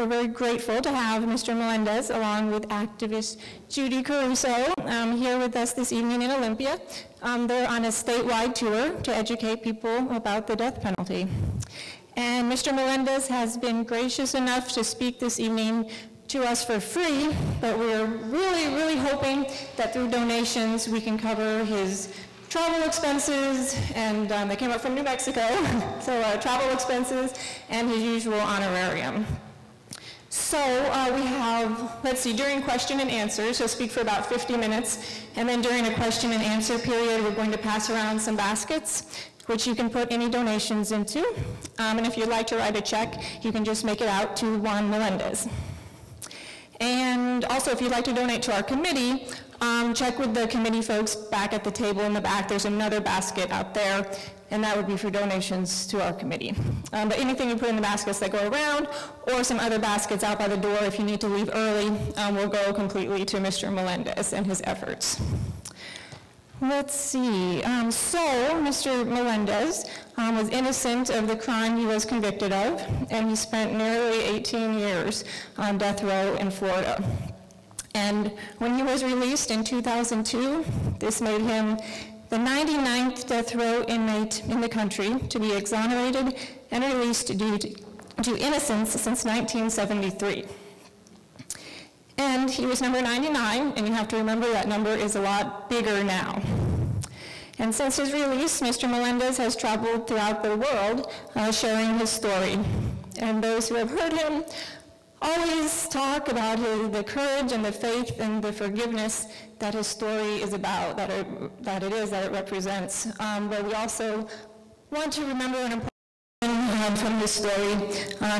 we're very grateful to have Mr. Melendez along with activist Judy Caruso here with us this evening in Olympia. They're on a statewide tour to educate people about the death penalty. And Mr. Melendez has been gracious enough to speak this evening to us for free, but we're really hoping that through donations we can cover his travel expenses, and they came up from New Mexico, so travel expenses and his usual honorarium. So we have, let's see, during question and answers, he'll speak for about 50 minutes, and then during a question and answer period, we're going to pass around some baskets, which you can put any donations into. And if you'd like to write a check, you can just make it out to Juan Melendez. And also, if you'd like to donate to our committee, check with the committee folks back at the table in the back. There's another basket out there, and that would be for donations to our committee. But anything you put in the baskets that go around, or some other baskets out by the door if you need to leave early, will go completely to Mr. Melendez and his efforts. Let's see, so Mr. Melendez was innocent of the crime he was convicted of, and he spent nearly 18 years on death row in Florida. And when he was released in 2002, this made him the 99th death row inmate in the country to be exonerated and released due to innocence since 1973. And he was number 99, and you have to remember that number is a lot bigger now. And since his release, Mr. Melendez has traveled throughout the world sharing his story. And those who have heard him always talk about the courage and the faith and the forgiveness that his story is about, that it represents. But we also want to remember an important from this story,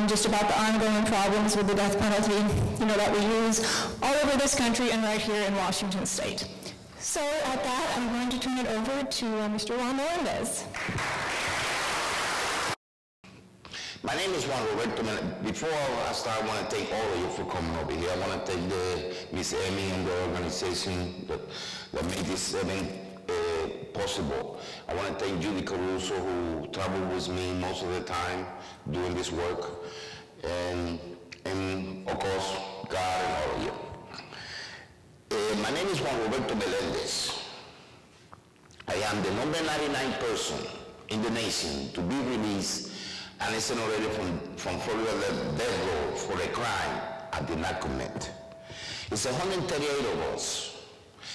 just about the ongoing problems with the death penalty, that we use all over this country and right here in Washington State. So at that, I'm going to turn it over to Mr. Juan Melendez. My name is Juan Roberto. Before I start, I want to thank all of you for coming over here. I want to thank Miss Emmy and the organization that made this event possible. I want to thank Judy Caruso, who traveled with me most of the time doing this work, and of course, God and all of you. My name is Juan Roberto Melendez. I am the number 99 person in the nation to be released and exonerated from Florida death row for a crime I did not commit. It's 138 of us.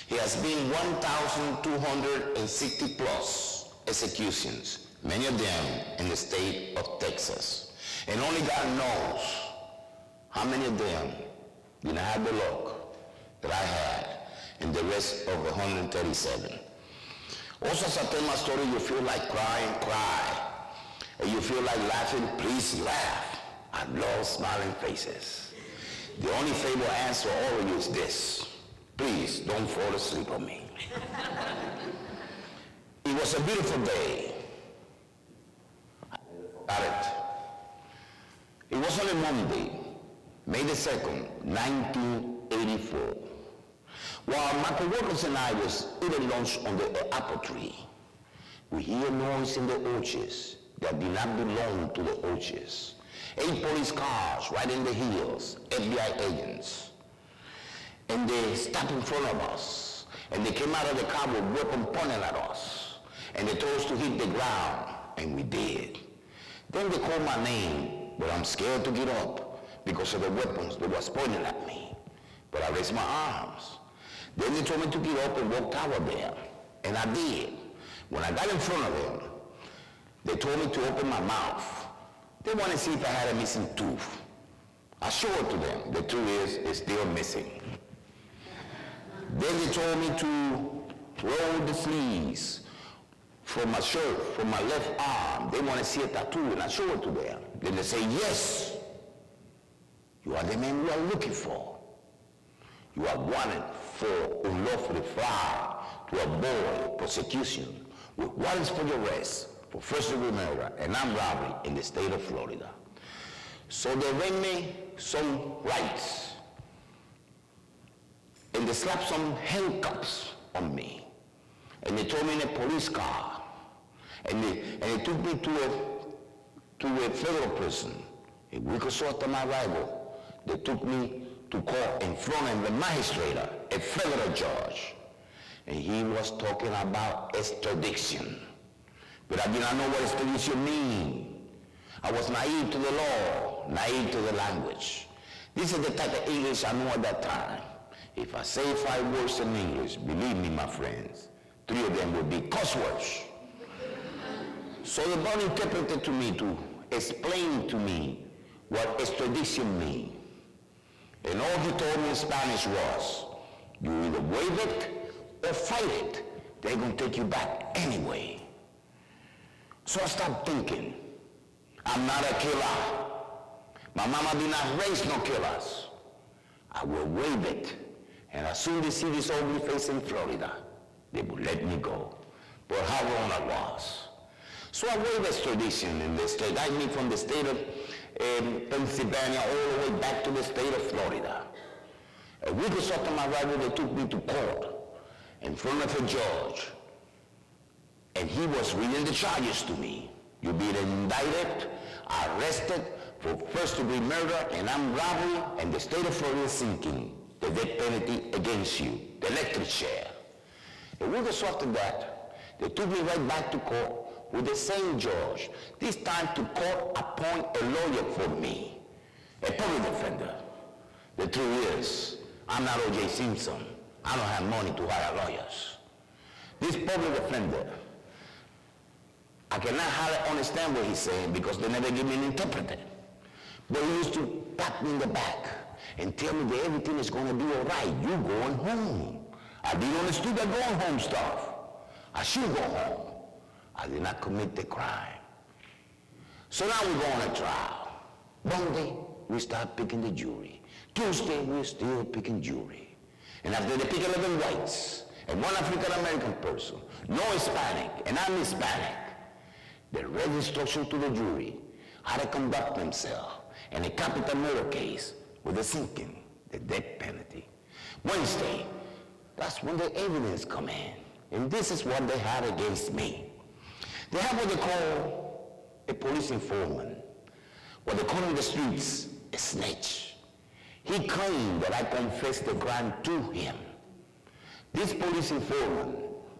He has been 1,260 plus executions, many of them in the state of Texas. And only God knows how many of them did not have the luck that I had in the rest of the 137. Also, as I tell my story, you feel like crying, cry. And you feel like laughing, please laugh. I love smiling faces. The only favor I ask for all of you is this. Please don't fall asleep on me. It was a beautiful day. Got it. It was on a Monday, May the 2nd, 1984. While my coworkers and I was eating lunch on the apple tree, we hear noise in the orchards that did not belong to the orchards. 8 police cars right in the hills, FBI agents. And they stopped in front of us. And they came out of the car with weapons pointing at us. And they told us to hit the ground, and we did. Then they called my name, but I'm scared to get up because of the weapons that was pointing at me. But I raised my arms. Then they told me to get up and walk toward them, and I did. When I got in front of them, they told me to open my mouth. They wanted to see if I had a missing tooth. I showed it to them. The truth is, it's still missing. Then they told me to roll the sleeves from my shirt, from my left arm. They want to see a tattoo, and I showed it to them. Then they say, yes, you are the man we are looking for. You are wanted for unlawfully fly to avoid prosecution with warrants for your arrest for first-degree murder and armed robbery in the state of Florida. So they read me some rights, and they slapped some handcuffs on me, and they told me in a police car, and they took me to a federal prison. A week or so after my arrival, they took me to court in front of the magistrate, a federal judge. And he was talking about extradition. But I did not know what extradition means. I was naive to the law, naive to the language. This is the type of English I knew at that time. If I say 5 words in English, believe me, my friends, 3 of them will be cuss words. So the body interpreted to me to explain to me what extradition means. And all he told me in Spanish was, you either waive it or fight it. They're going to take you back anyway. So I started thinking, I'm not a killer. My mama did not raise no killers. I will waive it. And as soon as they see this ugly face in Florida, they will let me go. But how wrong I was. So I waived extradition in the state. I mean from the state of Pennsylvania all the way back to the state of Florida. A week or so after my arrival, they took me to court in front of a judge. And he was reading the charges to me. You've been indicted, arrested for first-degree murder and armed robbery, and the state of Florida is seeking the death penalty against you, the electric chair. A week or so after that, they took me right back to court with the same judge. This time to court appoint a lawyer for me, a public defender. The truth is, I'm not O.J. Simpson. I don't have money to hire lawyers. This public defender, I cannot hardly understand what he's saying because they never give me an interpreter. But he used to pat me in the back and tell me that everything is going to be all right. You're going home. I didn't understand that going home stuff. I should go home. I did not commit the crime. So now we're going to trial. Monday, we start picking the jury. Tuesday, we're still picking jury. And after they pick 11 whites and 1 African-American person, no Hispanic, and I'm Hispanic, they read instruction to the jury how to conduct themselves in a capital murder case with a sinking, the death penalty. Wednesday, that's when the evidence come in. And this is what they had against me. They have what they call a police informant, what they call in the streets, a snitch. He claimed that I confessed the crime to him. This police informant,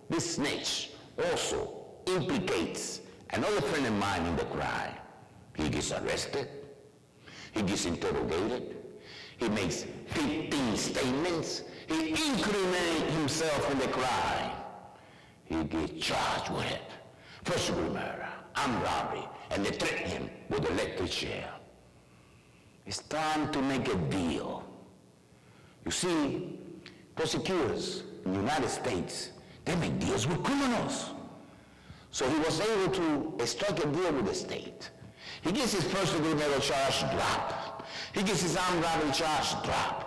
this snitch, also implicates another friend of mine in the crime. He gets arrested. He gets interrogated. He makes 15 statements. He incriminates himself in the crime. He gets charged with it. First-degree murder, armed robbery, and they threaten him with electric chair. It's time to make a deal. You see, prosecutors in the United States, they make deals with criminals. So he was able to strike a deal with the state. He gets his first-degree murder charge dropped. He gets his armed robbery charge dropped.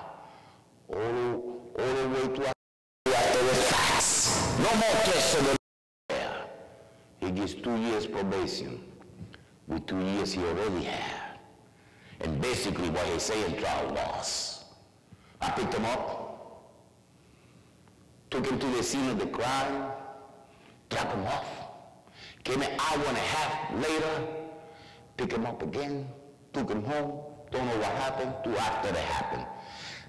All the way to after the facts. No more tests of the law. He gets 2 years probation with 2 years he already had. And basically what he said in trial was, I picked him up, took him to the scene of the crime, dropped him off, came an hour and a half later, picked him up again, took him home, don't know what happened, till after it happened.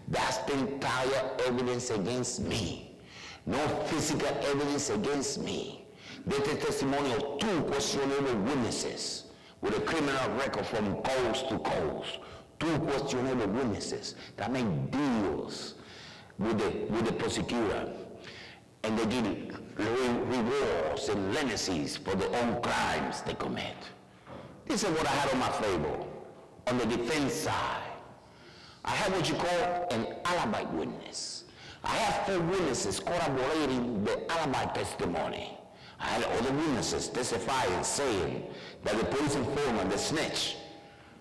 That's the entire evidence against me. No physical evidence against me. There's the testimony of 2 questionable witnesses with a criminal record from coast to coast. 2 questionable witnesses that make deals with the prosecutor. And they give rewards and leniencies for their own crimes they commit. This is what I had on my favor. On the defense side, I have what you call an alibi witness. I have 4 witnesses corroborating the alibi testimony. I had other witnesses testifying, saying that the police informant, the snitch,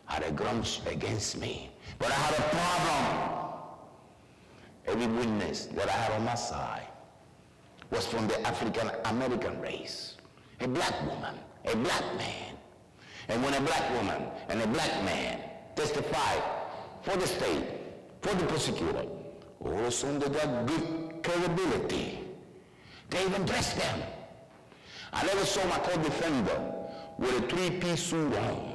had a grudge against me. But I had a problem. Every witness that I had on my side was from the African-American race. A black woman, a black man. And when a black woman and a black man testified for the state, for the prosecutor, all of a sudden they got good credibility. They even dressed them. I never saw my co-defender with a 3-piece suit on.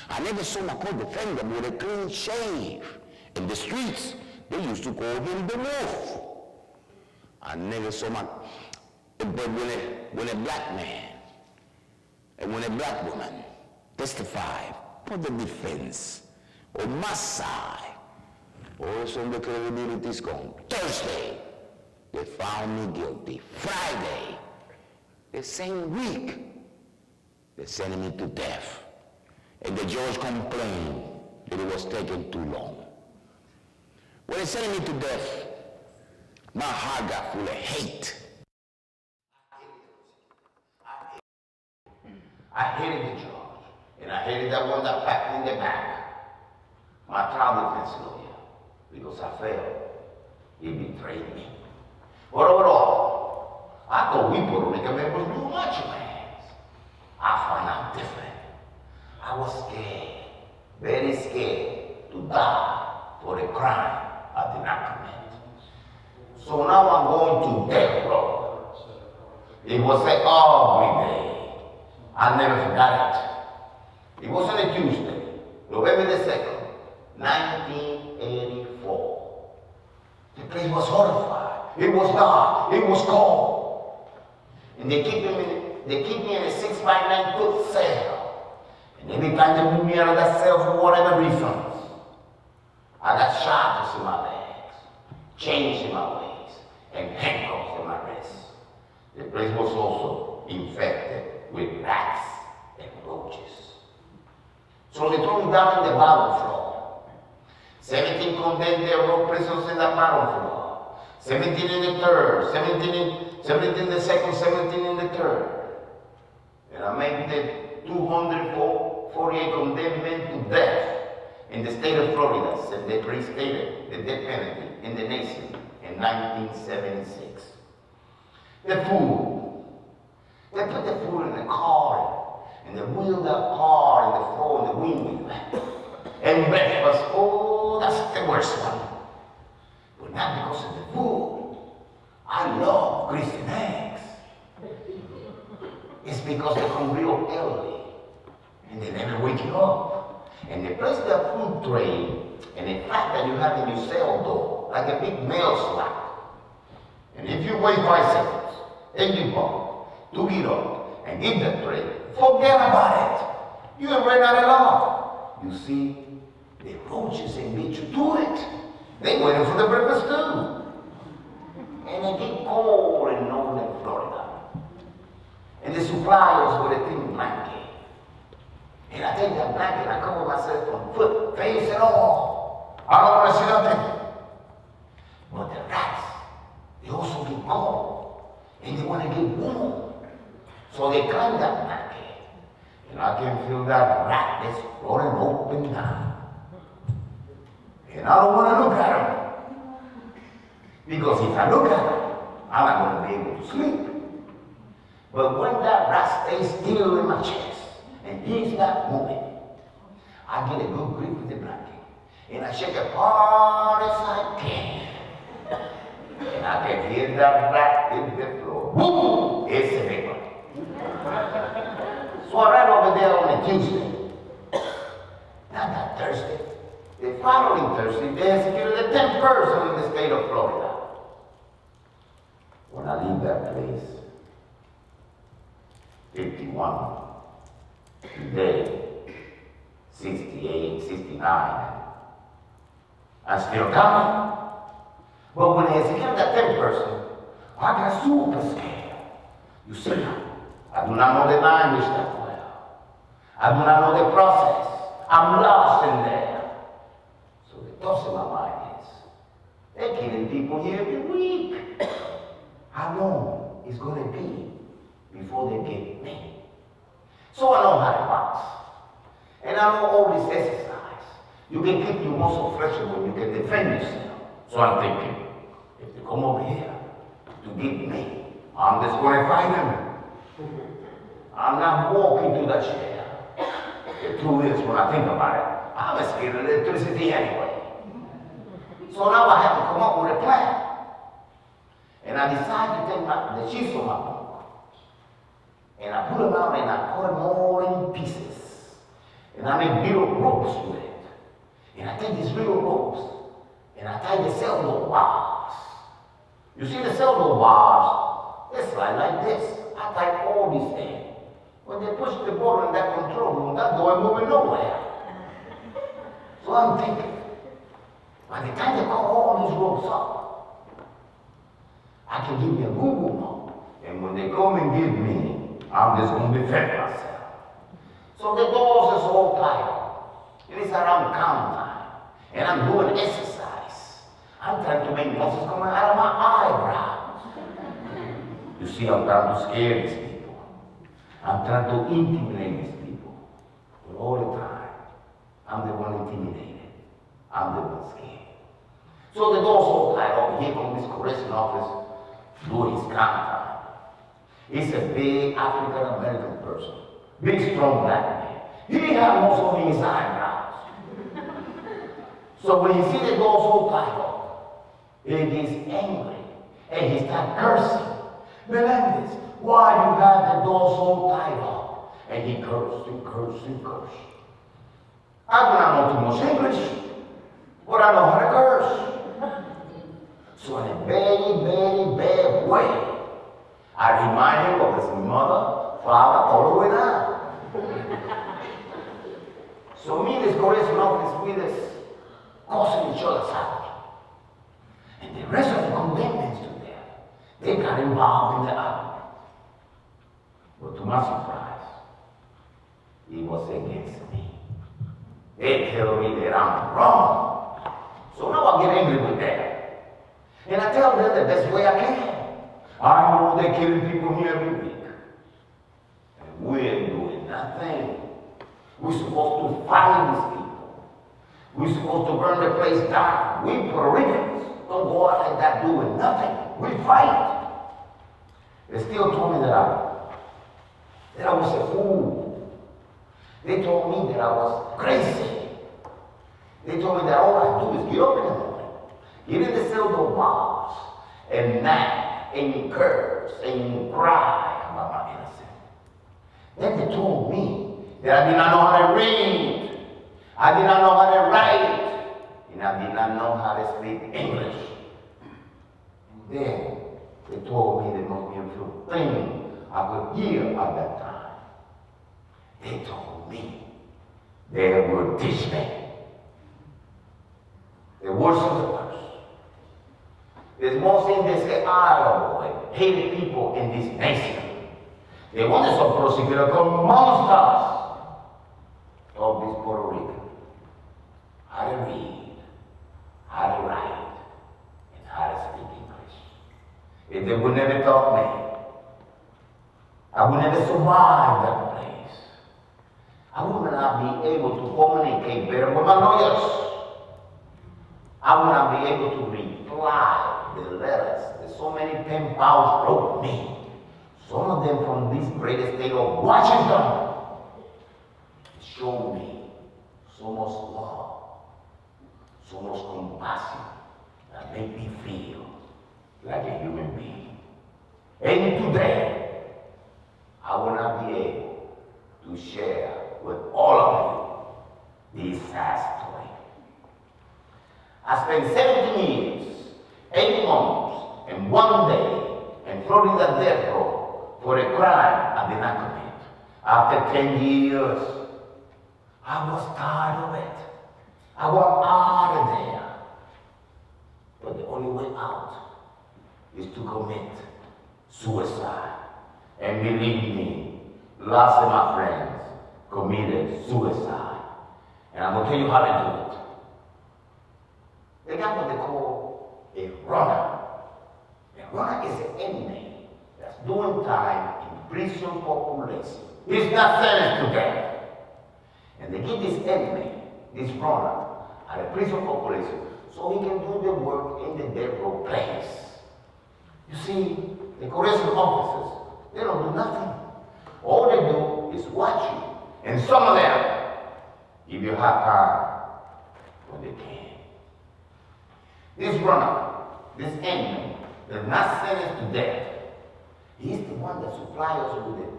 I never saw my co-defender with a clean shave In the streets, they used to call him the wolf. I never saw my, but when a black man and when a black woman testify for the defense on my side, also the credibility is gone. Thursday, they found me guilty. Friday, the same week, they sent me to death. And the judge complained that it was taking too long. When they sent me to death, my heart got full of hate. I hated the judge, and I hated that one that packed me in the back. My trial defense lawyer, because I failed. He betrayed me. But overall, I thought we Puerto Rican men was real macho mans. I found out different. I was scared, very scared, to die for the crime I did not commit. So now I'm going to death row. It was an ugly day. I'll never forget it. It was on a Tuesday, November the 2nd, 1984. The place was horrified. It was dark. It was cold. And they keep me in a 6x9 foot cell. And every time they move me out of that cell for whatever reasons, I got shackles in my legs, chains in my waist, and handcuffs in my wrists. The place was also infected with rats and roaches. So they threw me down in the bottom floor. 17 condemned row prisoners in the bottom floor. 17 in the third, 17 in the second, 17 in the third. And I made the 248 condemned men to death in the state of Florida, since they reinstated the death penalty in the nation in 1976. The food. They put the food in the car, and they wheeled that car in the floor in the wind. And breakfast, oh, that's the worst one. But not because of the food. I love grease and eggs. It's because they come real early, and they never wake you up. And they place their food tray, and the fact that you have in your cell door, like a big mail slot. And if you wait 5 seconds, then you walk to get up and get the tray, forget about it. You ain't ran out of luck. You see, the roaches ain't beat you to it. They waiting for the breakfast too. And it get cold in northern Florida. And the suppliers with a thin blanket. And I take that blanket and I cover myself from foot, face, and all. I don't want to see nothing. But the rats, they also get cold. And they want to get warm. So they climb that blanket. And I can feel that rat that's rolling open now. And I don't want to look at him. Because if I look at him, I'm not going to be able to sleep. But when that rat stays still in my chest, and he's not moving, I get a good grip with the blanket. And I shake it hard as I can. And I can hear that rat hit the floor. Boom! It's a big one. So I ran over there on a Tuesday. Not that Thursday. The following Thursday, they executed the 10th person in the state of Florida. When I leave that place, 51, today, 68, 69, I'm still coming. But when they executed that 10th person, I got super scared. You see, I do not know the language that well. I do not know the process. I'm lost in there. So the thoughts in my mind is, they're killing people here every week. How long is going to be before they get me? So I know how it works. And I know all this exercise. You can keep your muscle flexible, you can defend yourself. So I'm thinking, if they come over here to get me, I'm just going to fight them. I'm not walking to that chair. The truth is, when I think about it, I'm scared of electricity anyway. So now I have to come up with a plan. And I decide to take the sheets from my book. And I pull them out and I cut them all in pieces. And I make little ropes with it. And I take these little ropes and I tie the sailboat bars. You see the sailboat bars, they slide like this. I tie all these things. When they push the boat in that control room, that door ain't moving nowhere. So I'm thinking, by the time they cut all these ropes up, I can give me a Google mom. And when they come and give me, I'm just going to defend myself. So the doors is all tied up. It is around count time. And I'm doing exercise. I'm trying to make muscles coming out of my eyebrows. You see, I'm trying to scare these people. I'm trying to intimidate these people. But all the time, I'm the one intimidated. I'm the one scared. So the door's all tied up. Here comes this correction office doing his count time. He's a big African-American person. Big, strong black man. He had muscle in his eyebrows. So when he see the doors all tied up, he gets angry and he starts cursing. Melendez, why you have the doors all tied up? And he cursed and cursed and cursed. I do not know too much English, but I know how to curse. So in a very, very bad way, I remind him of his mother, father, all the way down. So me and this correction office, we just causing each other's out. And the rest of the condemned to there, they got involved in the argument. But to my surprise, it was against me. They tell me that I'm wrong. So now I get angry with them. And I tell them the best way I can. I know they're killing people here every week. And we ain't doing nothing. We're supposed to find these people. We're supposed to burn the place down. We Puerto Ricans don't go out like that doing nothing. We fight. They still told me that I was a fool. They told me that I was crazy. They told me that all I do is get up in the morning, get in the sailboat bars, and nap, and curse, and cry about my innocence. Then they told me that I did not know how to read, I did not know how to write, and I did not know how to speak English. And then they told me there must be a few things I could hear at that time. They told me they would teach me. The worst of the worst. There's more things they say, hated people in this nation. They wanted some prosecutor called monsters of this Puerto Rican. How to read, how to write, and how to speak English. If they would never taught me, I would never survive that place. I would not be able to communicate better with my lawyers. I would not be able to reply the letters that so many pen pals wrote me. Some of them from this great state of Washington. Showed me so much love, so much compassion that made me feel like a human being. And today, I will not be able to share with all of you this sad story. I spent 17 years, 8 months, and 1 day in Florida death row for a crime I did not commit. After 10 years, I was tired of it. I want out of there. But the only way out is to commit suicide. And believe me, lots of my friends committed suicide. And I'm going to tell you how to do it. They got what they call a runner. A runner is an inmate that's doing time in prison population. He's not sentenced to death. And they give this inmate, this runner, at a prison population so he can do the work in the death row place. You see, the correctional officers, they don't do nothing. All they do is watch you. And some of them give you a hard time when they can. This runner, this inmate, they're not sentenced to death. He's the one that supplies us with the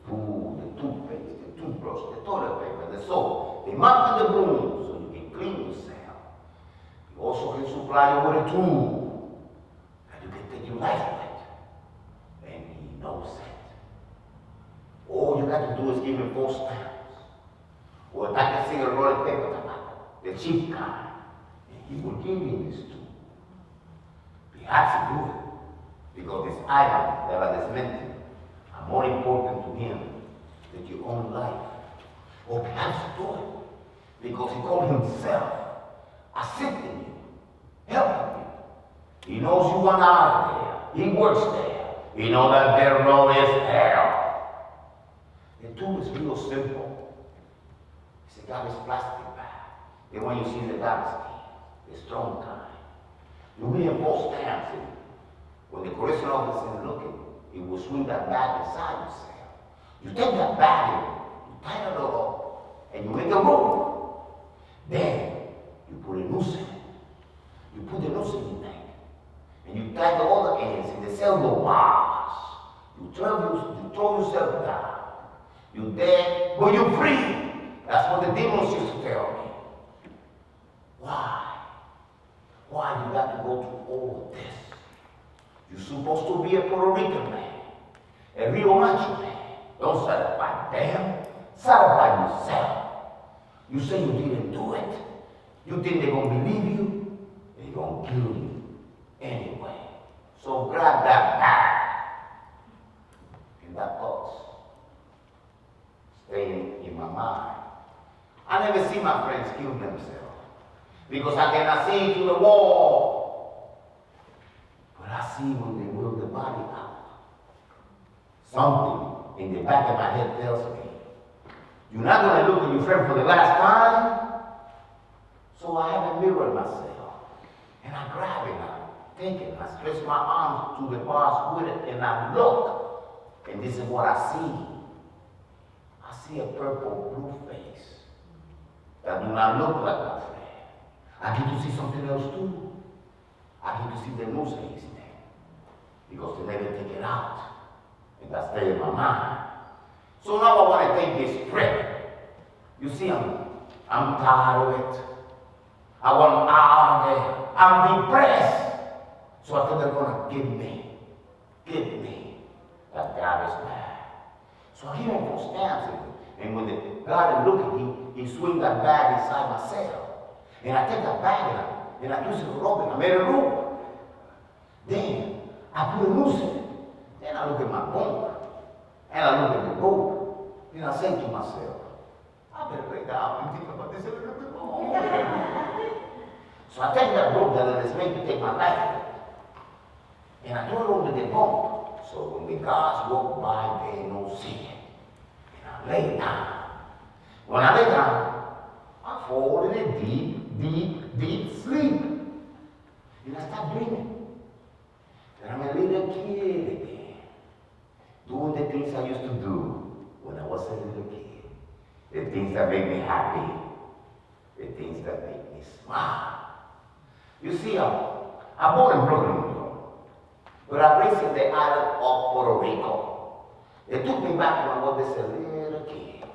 food, the toothpaste, the toothbrush, the toilet paper, the soap, the mop and the broom, so you can clean yourself. also can supply you with a tool that you can take your life with. And he knows it. All you got to do is give him 4 stamps. Or a pack of cigarette rolled paper tobacco, the cheap kind. And he will give you this tool. He has to do it. Because these items that are dismantled are more important to him than your own life. Or perhaps to do it because he called himself assisting you, helping you. He knows you want out of there. He works there. He knows that their road is hell. The tool is real simple. It's a garbage plastic bag. The one you see in the garbage can, the strong kind. You reinforce stamps in it. When the correction officer is looking, he will swing that bag inside your cell. You take that bag in, you tighten it up, and you make a rope. Then, you put a noose in it. You put the noose in your neck, and you tie the other ends in the cell door bars. You throw yourself down. You're dead, but you're free. That's what the demons used to tell me. Why? Why you got to go through all of this? You're supposed to be a Puerto Rican man, a real macho man. Don't satisfy them, satisfy yourself. You say you didn't do it. You think they're going to believe you? They're going to kill you anyway. So grab that bag and that thoughts staying in my mind. I never see my friends kill themselves because I cannot see through the wall. But I see when they will the body out. Something in the back of my head tells me, you're not going to look at your friend for the last time. So I have a mirror in myself. And I grab it, I take it, I stretch my arms to the bars with it, and I look. And this is what I see. I see a purple blue face that do not look like my friend. I get to see something else too. I get to see the nose in his neck. Because they never take it out. And that stays in my mind. So now I want to take this trip. You see, I'm tired of it. I want out of there. I'm depressed. So I think they're going to give me that garbage bag. So I give him 4 stamps. And when the guard is looking, he swings that bag inside my cell. And I take that bag and I twist it a rope and I made a rope. Then I put a noose in it. Then I look at my bunk. And I look at the rope. Then I say to myself, I better lay down and think about this a little bit more. So I take that rope that is made to take my life and I throw it over the bunk. So when the guards walk by, they don't see it. And I lay down. When I lay down, I fall in a deep sleep. And I start dreaming that I'm a little kid again, doing the things I used to do when I was a little kid. The things that make me happy, the things that make me smile. You see, I'm born in Brooklyn, New York, but I raised in the island of Puerto Rico. They took me back when I was just a little kid.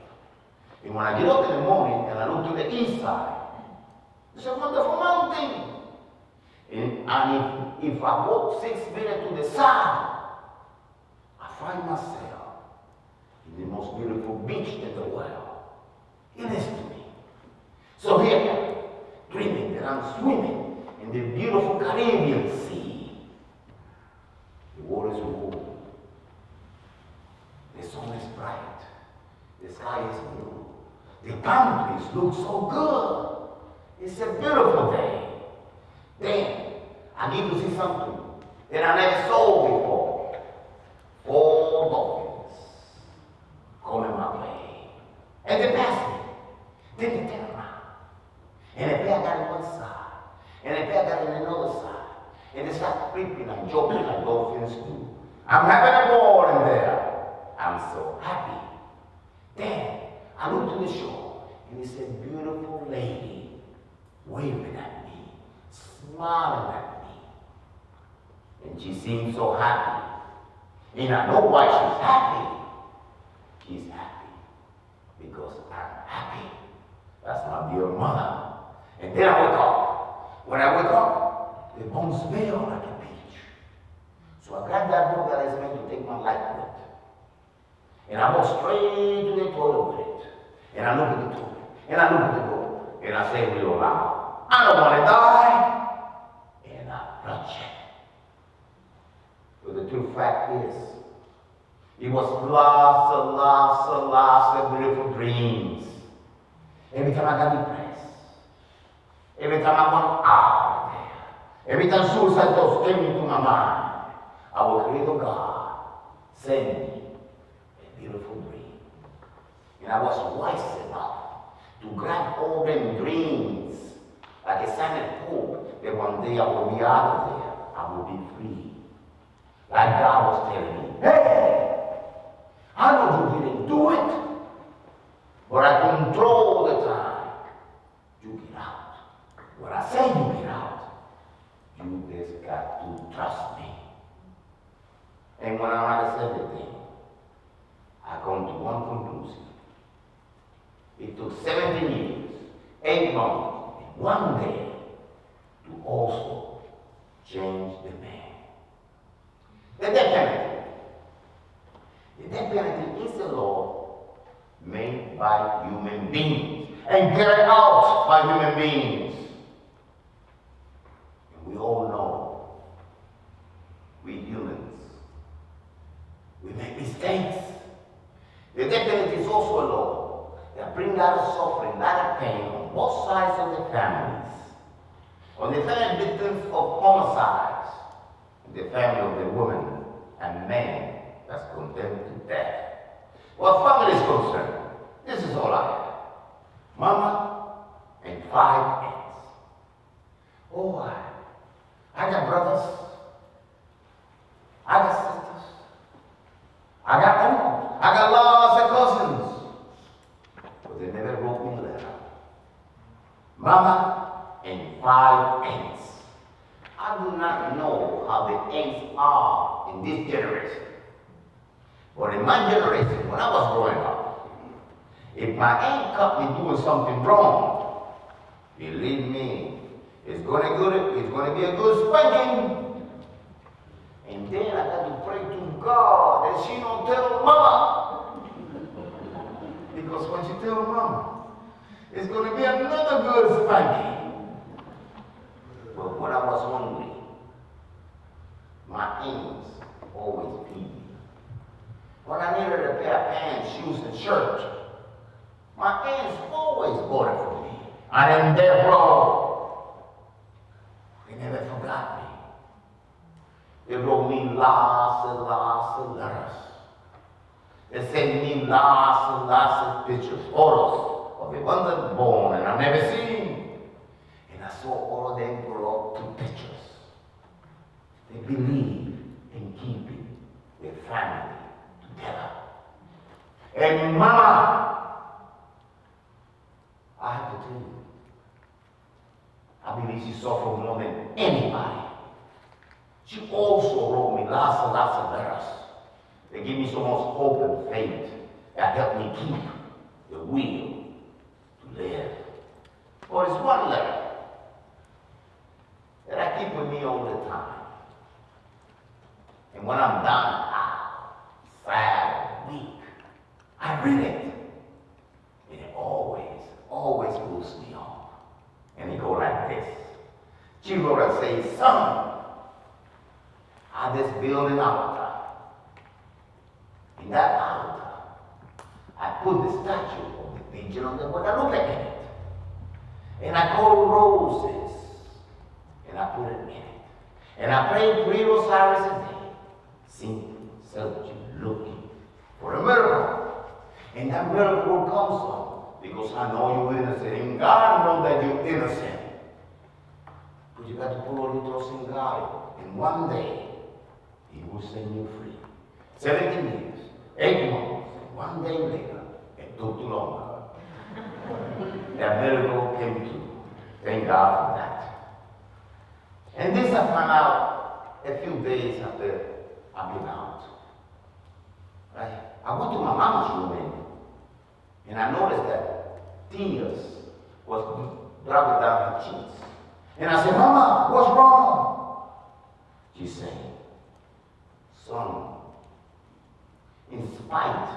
And when I get up in the morning and I look to the east side, it's a wonderful mountain. And if I walk 6 minutes to the side, I find myself in the most beautiful beach in the world. It is to me. So here, dreaming that I'm swimming in the beautiful Caribbean Sea. The water is warm. The sun is bright. The sky is blue. The palm trees look so good. It's a beautiful day. Then I need to see something that I never saw before. 4 dolphins coming my way. And they pass me. Then they turn around. And a pair got on one side. And a pair got on another side. And they start creeping and joking like dolphins do. I'm having a ball in there. I'm so happy. Then I look to the shore. And it's a beautiful lady waving at me, smiling at me. And she seems so happy. And I know why she's happy. She's happy because I'm happy. That's my dear mother. And then I wake up. When I wake up, the bones smell like a beach. So I got that book that is meant to take my life with. And I walk straight to the toilet with it. And I look at the toilet. And I look at the door. And I say real loud, I don't want to die. And I flush it. But the true fact is, it was lots of beautiful dreams. Every time I got depressed, every time I went out there, every time suicide thoughts came into my mind, I would pray to God, send me a beautiful dream. And I was wise enough to grab all them dreams like a silent hope that one day I will be out of there, I will be free. Like God was telling me, hey, I know you didn't do it, but I control the time. You get out. When I say you get out, you just got to trust me. And when I analyze everything, I come to one conclusion. It took 17 years, 8 months, and 1 day to also change the man. The death penalty. The death penalty is a law made by human beings and carried out by human beings. And we all know, we humans, we make mistakes. The death penalty is also a law that brings a lot of suffering, a lot of pain on both sides of the families. On the family victims of homicides, the family of the woman and man that's condemned to death. Well, family is concerned, this is all I have. Mama and 5 aunts. Oh, I got brothers, I got sisters, I got uncles, I got lots of cousins, but they never wrote me a letter. Mama and 5 aunts. I do not know how the aunts are in this generation. But in my generation, when I was growing up, if my aunt caught me doing something wrong, believe me, it's gonna be a good spanking. And then I got to pray to God that she don't tell Mama. Because when she tells Mama, it's gonna be another good spanking. But when I was hungry, my aunts always feed me. When I needed a pair of pants, shoes, and shirt, my aunts always bought it for me. I didn't dare broke. They never forgot me. They wrote me lots of letters. They sent me lots of pictures, photos of the one that's born and I've never seen. I saw all of them grow up to pictures. They believe in keeping their family together. And Mama, I have to tell you, I believe she suffered more than anybody. She also wrote me lots of letters. They give me so much hope and faith that helped me keep the will to live. Well, it's one letter that I keep with me all the time. And when I'm done, sad and weak, I read it. And it always boosts me up. And it goes like this. She wrote and say, son, I just built an altar. In that altar, I put the statue of the pigeon on the wall. I look at it. And I call roses. And I put it in it. And I prayed 3 rosaries a day, singing, searching, looking for a miracle. And that miracle will come soon, because I know you're innocent, and God knows that you're innocent. But you got to put all your trust in God, and one day, He will set you free. 17 years, 8 months, 1 day later, it took too long. That miracle came true. Thank God for that. And this I found out a few days after I've been out. I went to my mama's room and I noticed that tears was dropping down her cheeks. And I said, Mama, what's wrong? She said, son, in spite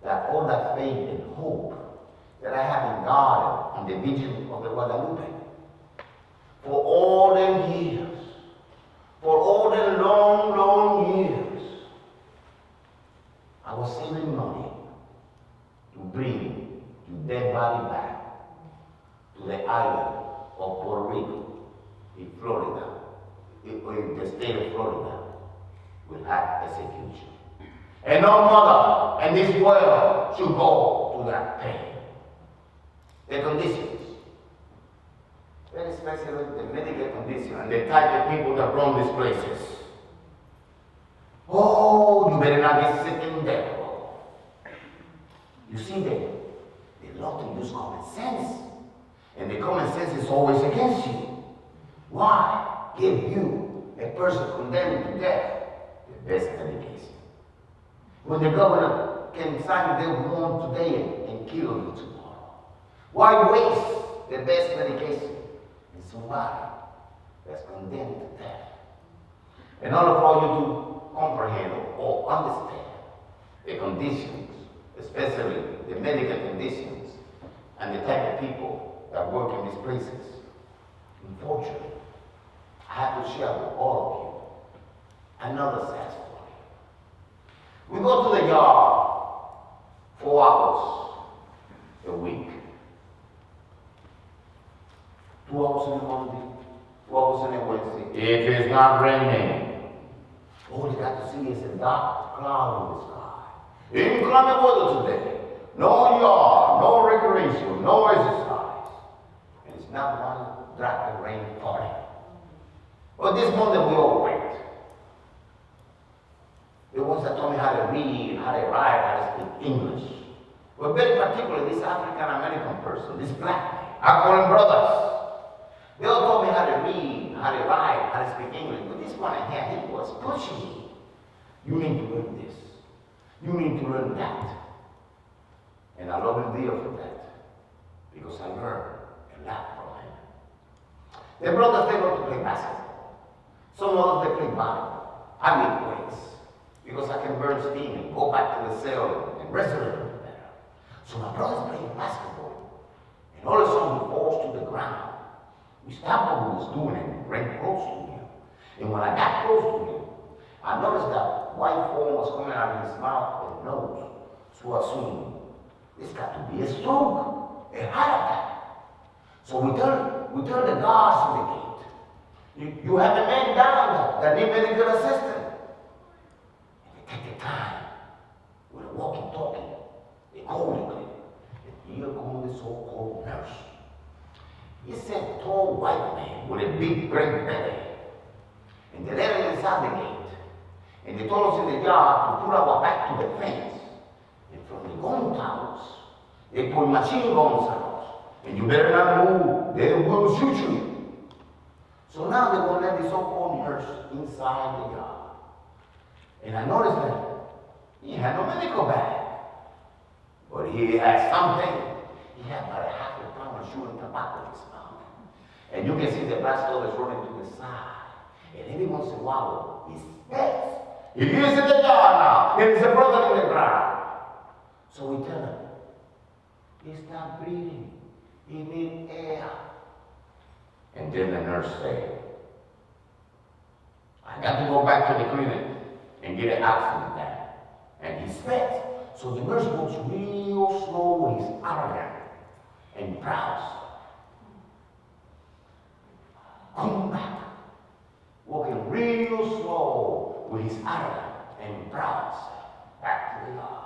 that all that faith and hope that I have in God and the vision of the Guadalupe, for all them years, for all the long, long years, I was saving money to bring the dead body back to the island of Puerto Rico in Florida, in the state of Florida, will have execution. And no mother in this world should go to that pain. The conditions, very especially the medical condition and the type of people that run these places. Oh, you better not get sick in there. You see, they love to use common sense. And the common sense is always against you. Why give you, a person condemned to death, the best medication? When the governor can sign their warrant today and kill you tomorrow, why waste the best medication in somebody that's condemned to death? In order for you to comprehend or understand the conditions, especially the medical conditions and the type of people that work in these places, unfortunately, I have to share with all of you another sad story. We go to the yard 4 hours a week. 2 hours on a Monday, 2 hours on a Wednesday. If it's not raining, all you got to see is a dark cloud in the sky. Inclement weather today. No yard, no recreation, no exercise. And it's not one drop of rain falling. But this Monday we all went. The ones that taught me how to read, how to write, how to speak English. But very particularly this African-American person, this black man. I call him brothers. They all taught me how to read, how to write, how to speak English. But this one in here, he was pushing me. You need to learn this. You need to learn that. And I love him dear for that. Because I learned a lot from him. The brothers, they love to play basketball. Some others, they play volleyball. I make weights. Because I can burn steam and go back to the cell and rest a little bit better. So my brother's playing basketball. And all of a sudden he falls to the ground. We stopped what we was doing and ran close to him. And when I got close to him, I noticed that white foam was coming out of his mouth and nose. So I assumed, this got to be a stroke, a heart attack. So we tell the guards in the gate, you have a man down that need medical assistance. Take the time with a walkie-talkie. They call the clinic. And here comes the so-called nurse. It's a tall white man with a big great belly. And they let him inside the gate. And they told us in the yard to put our back to the fence. And from the gun towers, they put machine guns out. And you better not move. They will shoot you. So now they're going to let the so-called nurse inside the yard. And I noticed that he had no medical bag. But he had something. He had about a half a pound of chewing tobacco in his mouth. And you can see the black stuff is running to the side. And every once in a while, he spits. He is in the yard now. There is a brother in the ground. So we tell him, he's not breathing. He needs air. And then the nurse said, I got to go back to the clinic and get an oxygen tank. And he spits. So the nurse walks real slow with his arrogant and proud. Come back. Walking real slow with his arrogant and proud. Back to the yard.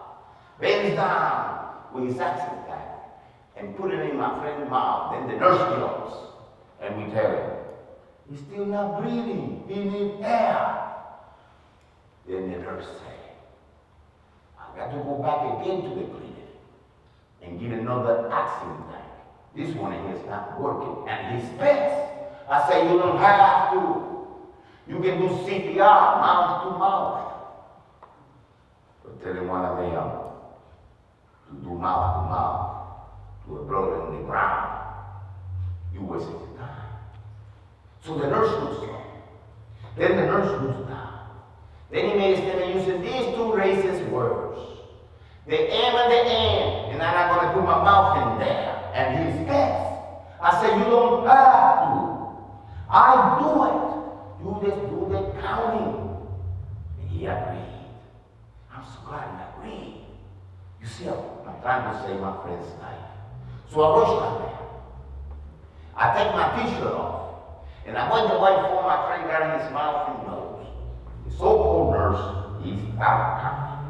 Bends down with his oxygen tank and put it in my friend's mouth. Then the nurse jumps and we tell him, he's still not breathing. He needs air. Then the nurse said, I got to go back again to the clinic and get another oxygen tank. This one here is not working. And he spits. I say, you don't have to. You can do CPR, mouth to mouth. But telling one of them to do mouth to mouth to a brother in the ground, you wasted your time. So the nurse looks up. Then the nurse looks down. Then he made a statement using these two racist words. The M and the N. And I'm not going to put my mouth in there. And he's pissed. I said, you don't have to. I do it. You just do the counting. And he agreed. I'm so glad he agreed. You see, I'm trying to save my friend's life. So I rushed down there. I take my t-shirt off. And I went to wait for my friend got in his mouth and nose. The so-called nurse, he's out counting.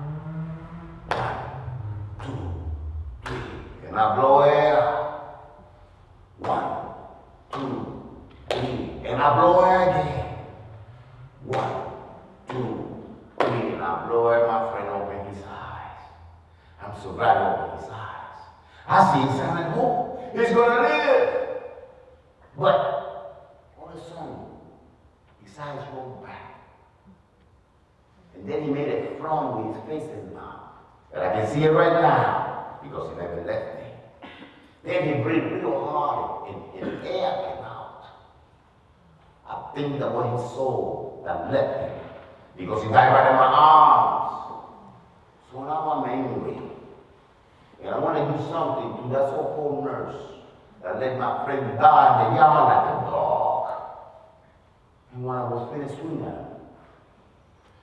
1, 2, 3. And I blow air. 1, 2, 3. And I blow air again. 1, 2, 3. And I blow air. My friend opened his eyes. I'm so glad he opened his eyes. I see his son at home. He's gonna live. But all of a sudden, his eyes rolled back. And then he made a frown with his face and mouth. And I can see it right now because he never left me. Then he breathed real hard and air came out. I think that was his soul that left him because he died right in my arms. So now I'm angry. And I want to do something to that so-called nurse that let my friend die in the yard like a dog. And when I was finished swinging at him,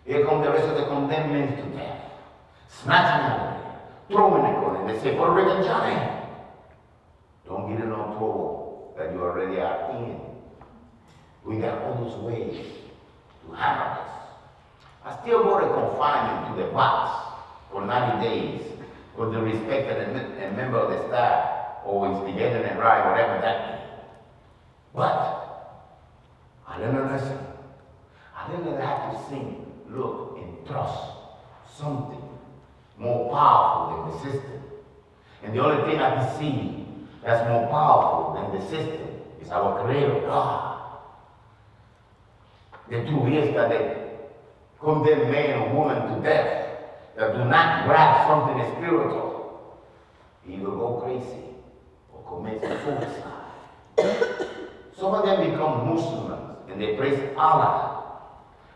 here come the rest of the condemned men to death. Snatch me out of there, throw me in the corner, and they say, Puerto Rican Johnny, don't get in no trouble that you already are in. We got all those ways to handle this. I still go to confinement to the box for 90 days for the respected and member of the staff, or instigated and right, whatever that means. But I learned a lesson. I learned that I have to sing, look, and trust something more powerful than the system. And the only thing I can see that's more powerful than the system is our Creator God. The truth is that they condemn man or woman to death that do not grab something spiritual. He will go crazy or commit suicide. Some of them become Muslims and they praise Allah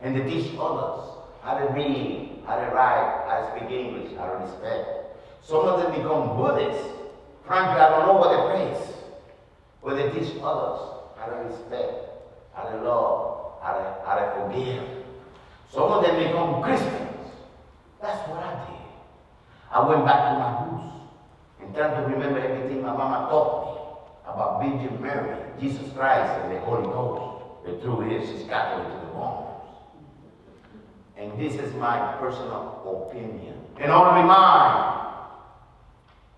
and they teach others how to read, how to write, how to speak English, how to respect. Some of them become Buddhists. Frankly, I don't know what they praise, but they teach others how to respect, how to love, how to forgive. Some of them become Christians. That's what I did. I went back to my roots and tried to remember everything my mama taught me about Virgin Mary, Jesus Christ, and the Holy Ghost. The truth is, she's Catholic to the bones. And this is my personal opinion. And only mine.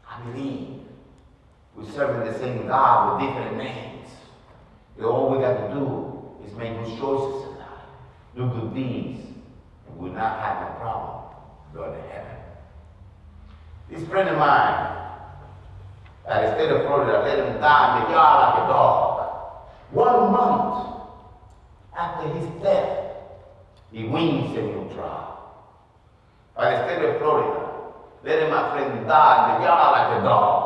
I believe we're serving the same God with different names. And all we got to do is make good choices in life, do good deeds, and we'll not have a problem going to heaven. This friend of mine, at the state of Florida, let him die in the yard like a dog. 1 month after his death, he wins a new trial. By the state of Florida, letting my friend die in the yard like a dog.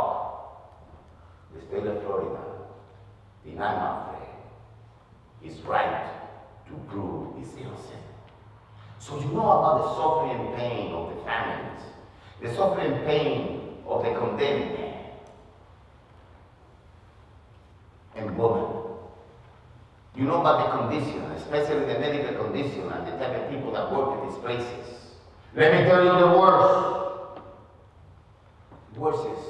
The state of Florida denied my friend his right to prove he's innocent. So you know about the suffering and pain of the families, the suffering and pain of the condemned man and woman. You know about the condition, especially the medical condition and the type of people that work in these places. Let me tell you the worst. The worst is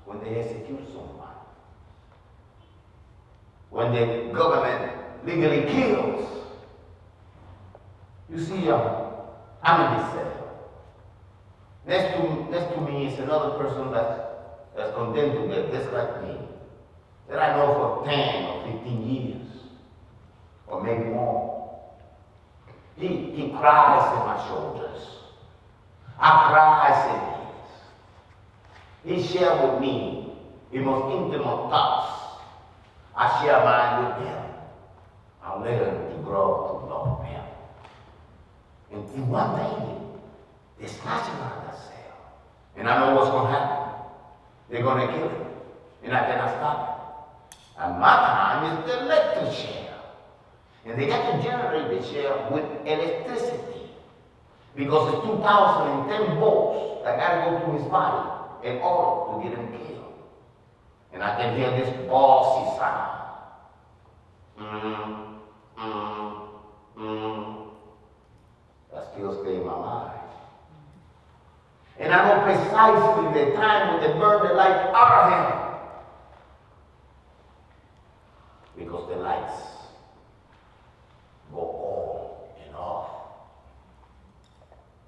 when they execute someone. When the government legally kills. You see, I'm in this cell. Next to me is another person that's condemned to death, just like me. That I know for 10 or 15 years, or maybe more. He cries in my shoulders. I cry in his. He shared with me the most intimate thoughts. I share mine with him. I learn to grow to love him. And one day, they snatch him out of that cell. And I know what's going to happen. They're going to kill him. And I cannot stop it. And my time is the electric chair. And they got to generate the chair with electricity. Because it's 2,010 volts that got to go through his body in order to get him killed. And I can hear this bossy sound. That still stays in my mind. And I know precisely the time when they burn the light out of him. Because the lights go on and off.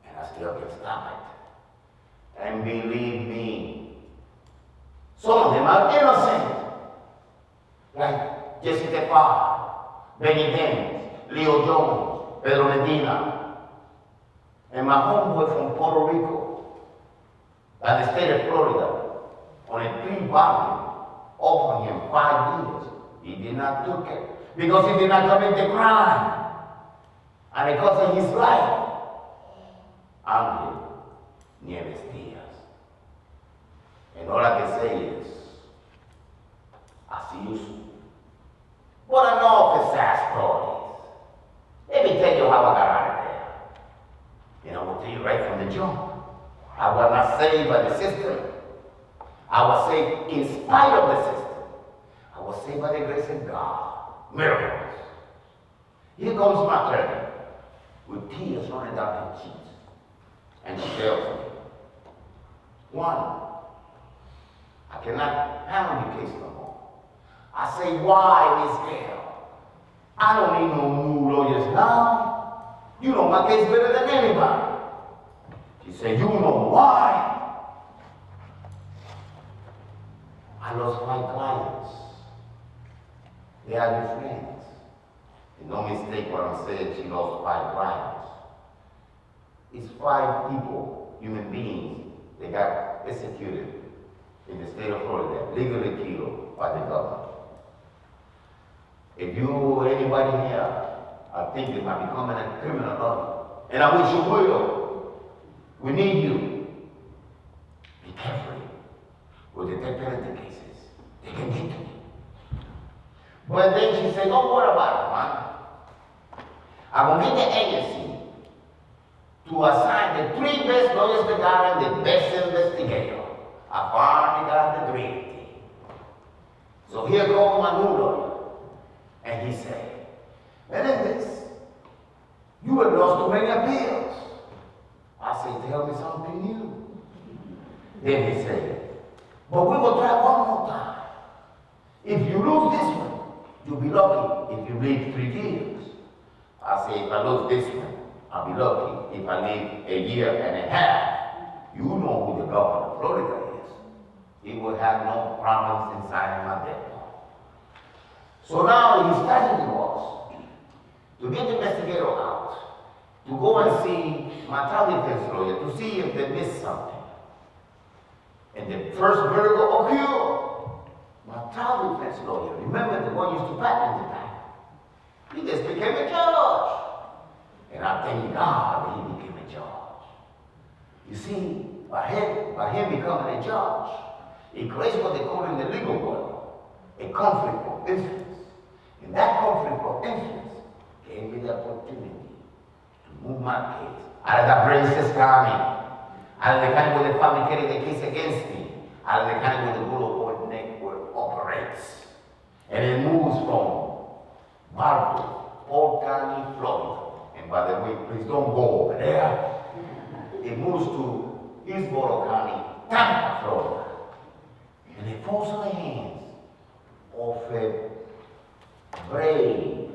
And I still can stop it. And believe me, some of them are innocent. Like Jessica Farr, Benny Dennis, Leo Jones, Pedro Medina, and my homeboy from Puerto Rico, and the state of Florida, on a 3-volume, offering him 5 years. He did not took it because he did not commit the crime. And because of his life, I'm Nieves Diaz. And all I can say is, I see you soon. What I know of the sad stories. Let me tell you how I got out of there. And I will tell you right from the jump. I was not saved by the system. I was saved in spite of the system. I was saved by the grace of God. Miracles. Here comes my turn, with tears running down her cheeks. And she tells me, Juan, I cannot handle the case no more. I say, why, Miss Gail? I don't need no new lawyers now. You know my case better than anybody. She said, you know why? I lost my clients. They are your friends. And no mistake when I said she lost 5 clients. It's 5 people, human beings, they got executed in the state of Florida, legally killed by the government. If you or anybody here are thinking about becoming a criminal lawyer, and I wish you will, we need you. Be careful with the death penalty cases. They can get to you. But then she said, don't worry about it, man. I'm going to get the agency to assign the 3 best lawyers they got and the best investigator. I finally got the 3. So here goes my new lawyer. And he said, Mele, you have lost too many appeals. I said, tell me something new. Then he said, but we will try one more time. If you lose this one, you'll be lucky if you live 3 years. I say, if I lose this one, I'll be lucky if I live a year and a half. You know who the governor of Florida is. He will have no problems in signing my death warrant. So now his strategy was to get the investigator out, to go and see my trial defense lawyer, to see if they missed something. And the first verdict occurred. My trial defense lawyer, remember the one used to patent the back? He just became a judge. And I thank God that he became a judge. You see, by him becoming a judge, it creates what they call in the legal world a conflict of interest. And that conflict of interest gave me the opportunity to move my case out of the Brazos County, out of the county where the family carried the case against me, out of the county where the Boulevard Network operates. And it moves from Marble, Polk County, Florida. And by the way, please don't go over there. It moves to Hillsborough County, Tampa, Florida. And it falls in the hands of a brave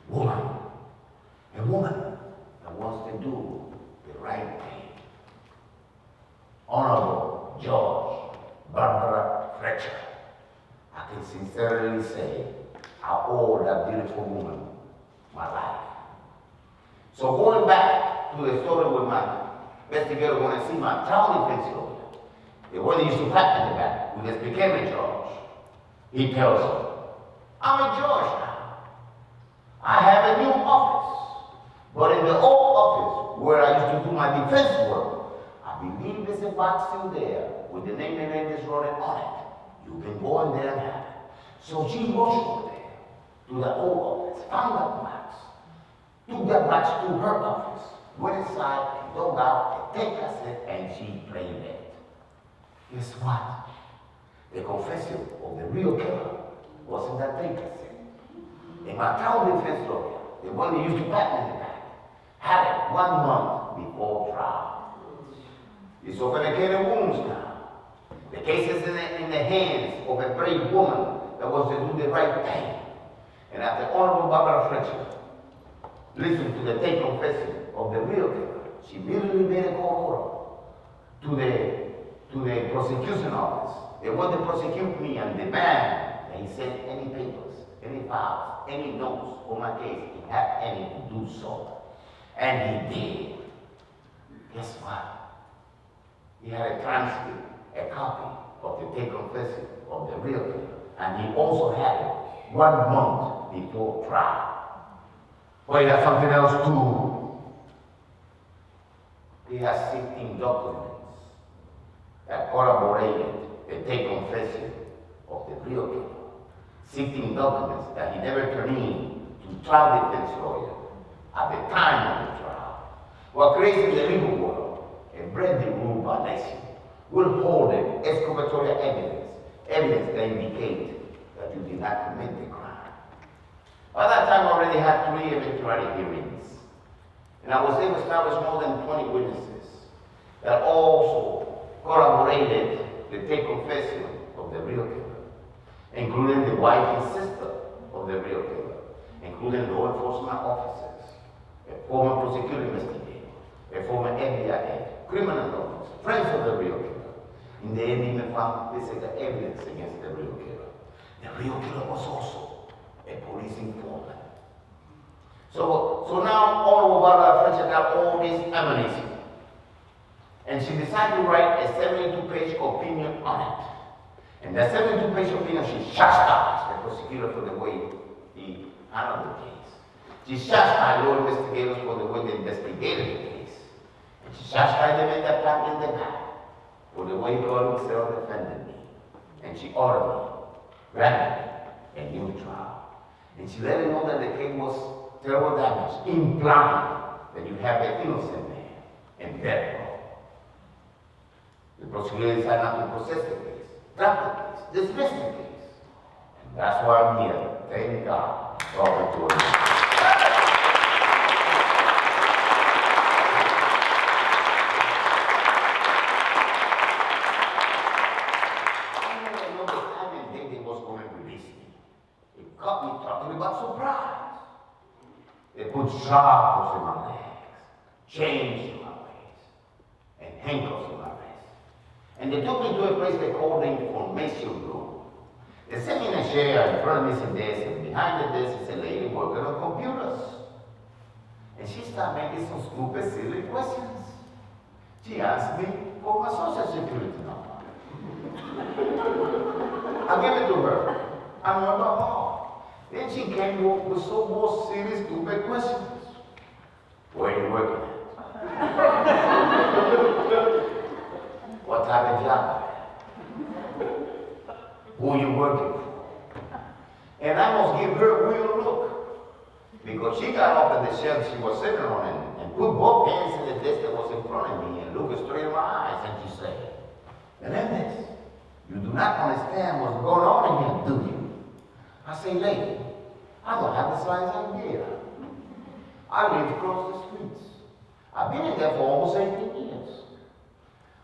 woman. A woman that wants to do the right thing. Honorable Judge Barbara Fletcher. I can sincerely say I owe that beautiful woman my life. So going back to the story with my investigator when I see my trial defense lawyer, the one that used to patent the back, who just became a judge, he tells me, I'm a judge now. I have a new office. But in the old office where I used to do my defense work, I believe there's a box still there with the name and name that's running on it. You can go in there and have it. So she rushed over there to the old office, found that box, took that box to her office, went inside and dug out a tape cassette and she played it. Guess what? The confession of the real killer was in that tape cassette. And my trial defense lawyer, the one that used to pat in the back, had it 1 month before trial. It's open a can of wounds now. The case is in the hands of a brave woman that was to do the right thing. And after Honorable Barbara Fletcher listened to the tape confession of the real killer, she immediately made a call order to the prosecution office. They wanted to prosecute me and demand that he send any papers, any files, any notes on my case. He had any to do so. And he did. Guess what? He had a transcript, a copy of the tape confession of the real killer. And he also had it 1 month before trial. Well, he had something else too. He has 16 documents that corroborated the tape confession of the real killer. 16 documents that he never turned in to trial defense lawyer at the time of the trial. What creates in the legal world a brand new rule violation will hold an exculpatory evidence that indicates that you did not commit the crime. By that time, I already had 3 eventuality hearings, and I was able to establish more than 20 witnesses that also corroborated the tape confession of the real killer, including the wife and sister of the real killer, including law enforcement officers, a former prosecutor investigator, a former FBI agent, criminal lawyers, friends of the real killer. In the end, even found physical evidence against the real killer. The real killer was also a police informant. So now Honorable Barbara Fletcher got all this ammunition. And she decided to write a 72-page opinion on it. And that 72-page opinion, she chastised the prosecutor for the way he handled the case. She chastised law investigators for the way they investigated the case. And she chastised them in the back in the back for the way God himself defended me. And she ordered me, granted me, a new trial. And she let me know that the case was terrible damage, implying that you have an innocent man in death row. The prosecutor decided not to process the case, drop the case, dismiss the case. And that's why I'm here. Thank God for all the doing. They put shackles in my legs, chains in my waist, and handcuffs in my wrist. And they took me to a place they called the information room. They sat me in a chair in front of me, desk, and behind the desk is a lady working on computers. And she started making some stupid, silly questions. She asked me for my social security number. I gave it to her. I remember home. Then she came with some more serious, stupid questions. Where are you working at? What type of job? Who are you working for? And I must give her a real look. Because she got up at the shelf she was sitting on and put both hands in the desk that was in front of me and looked straight in my eyes and she said, "Melendez, you do not understand what's going on in here, do you?" I say, "Lady, I don't have the slightest idea. I live across the streets. I've been in there for almost 18 years.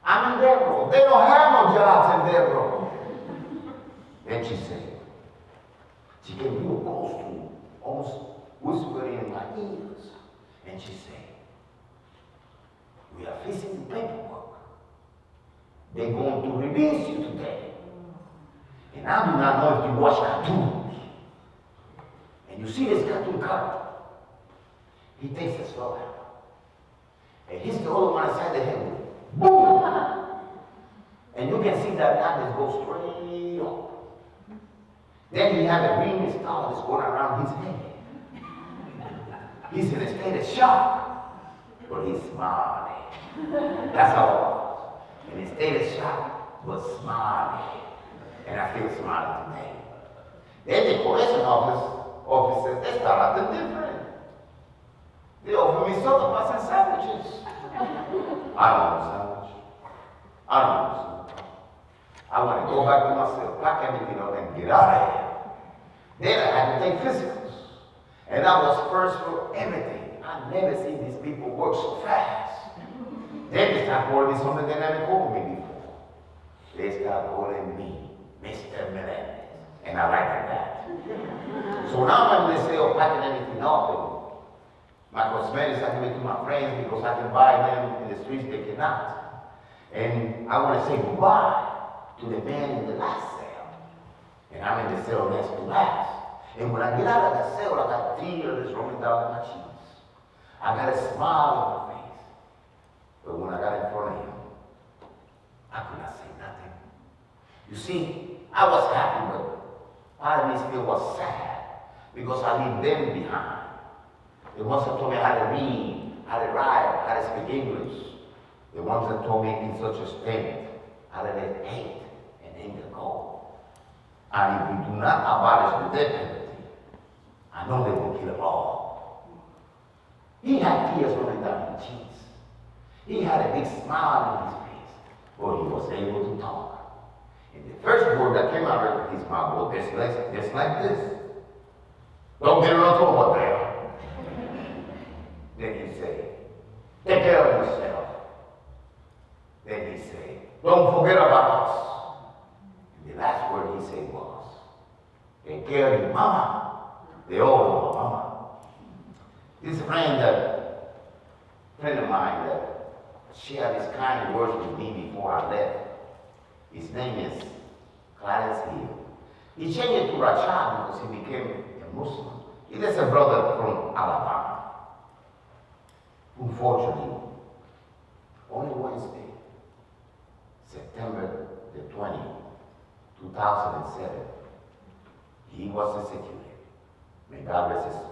I'm in death row. They don't have no jobs in death row." Then she said, she came real close to me, almost whispering in my ears. And she said, "We are facing the paperwork. They're going to release you today. And I do not know if you watch cartoons. And you see this cartoon character. He takes the slow hammer and hits the other one inside the head. Boom! And you can see that knife go straight up. Then he has a ring star that's going around his head. He's in a state of shock, but he's smiling. That's all it was. In a state of shock, but smiling. And I feel smiling today. Then the correction officers, they start acting different. They offer me soda pops and sandwiches. I don't want a sandwich. I don't want a sandwich. I want to go back to my cell, pack everything up, and get out of here. Then I had to take physicals. And I was first for everything. I've never seen these people work so fast. Then they start calling me something they never called me before. They start calling me Mr. Mele. And I like that. So now when they say, oh, packing everything up, and my cosmetics I give it to my friends because I can buy them in the streets, they cannot. And I want to say goodbye to the man in the last cell. And I'm in the cell next to last. And when I get out of that cell, I got tears rolling down my cheeks. I got a smile on my face. But when I got in front of him, I could not say nothing. You see, I was happy, but part of me still was sad because I leave them behind. The ones that told me how to read, how to write, how to speak English. The ones that told me in such a state how to let hate and anger go. And if we do not abolish the death penalty, I know they will kill us all. He had tears running down his cheeks. He had a big smile on his face, but he was able to talk. And the first word that came out of his mouth was just like this. Don't get no trouble there. Then he said, take care of yourself. Then he said, don't forget about us. And the last word he said was, take care of your mama. They all know my mama. This friend of mine that shared his kind words with me before I left, his name is Clarence Hill. He changed it to Rachad because he became a Muslim. He is a brother from Alabama. Unfortunately, only Wednesday, September the 20th, 2007, he was executed. May God rest his soul.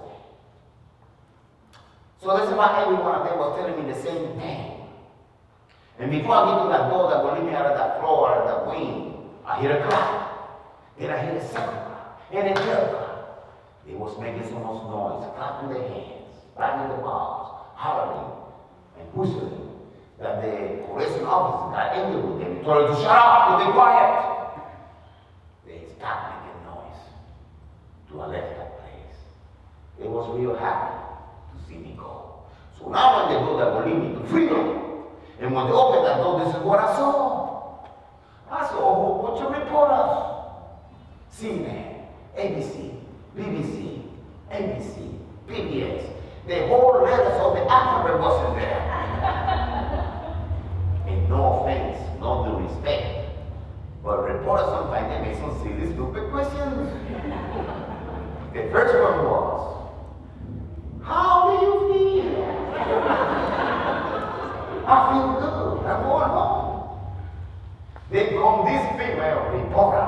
So that's about every one of them was telling me the same thing. And before I get to that door that will lead me out of that floor, out of that wing, I hear a clap. Then I hear a second clap. And a third clap. They was making so much noise, clapping their hands, banging the palms, hollering and whistling, that the correction officer got angry with them and told them to shut up, to be quiet. They stopped making noise. So I left that place. They was real happy to see me go. So now when they go, that will lead me to freedom. And when they opened that door, this is what I saw. I saw a whole bunch of reporters. CNN, ABC, BBC, NBC, PBS. The whole letters of the alphabet wasn't there. And no offense, no due respect. But reporters sometimes they make some silly, stupid questions. The first one was, how do you feel? I feel good. I'm going home. Then come this female reporter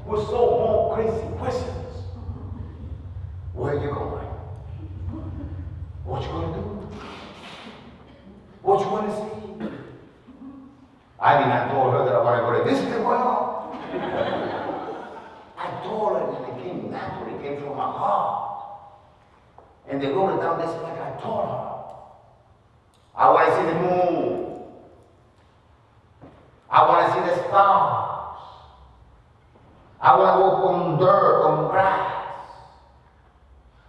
with so more crazy questions. Where are you going? What you going to do? What you want to see? I did not tell her that I want to go to Disney World. I told her that it came naturally, it came from my heart. And they wrote it down just like I told her. I want to see the moon. I want to see the stars. I want to walk on dirt, on grass.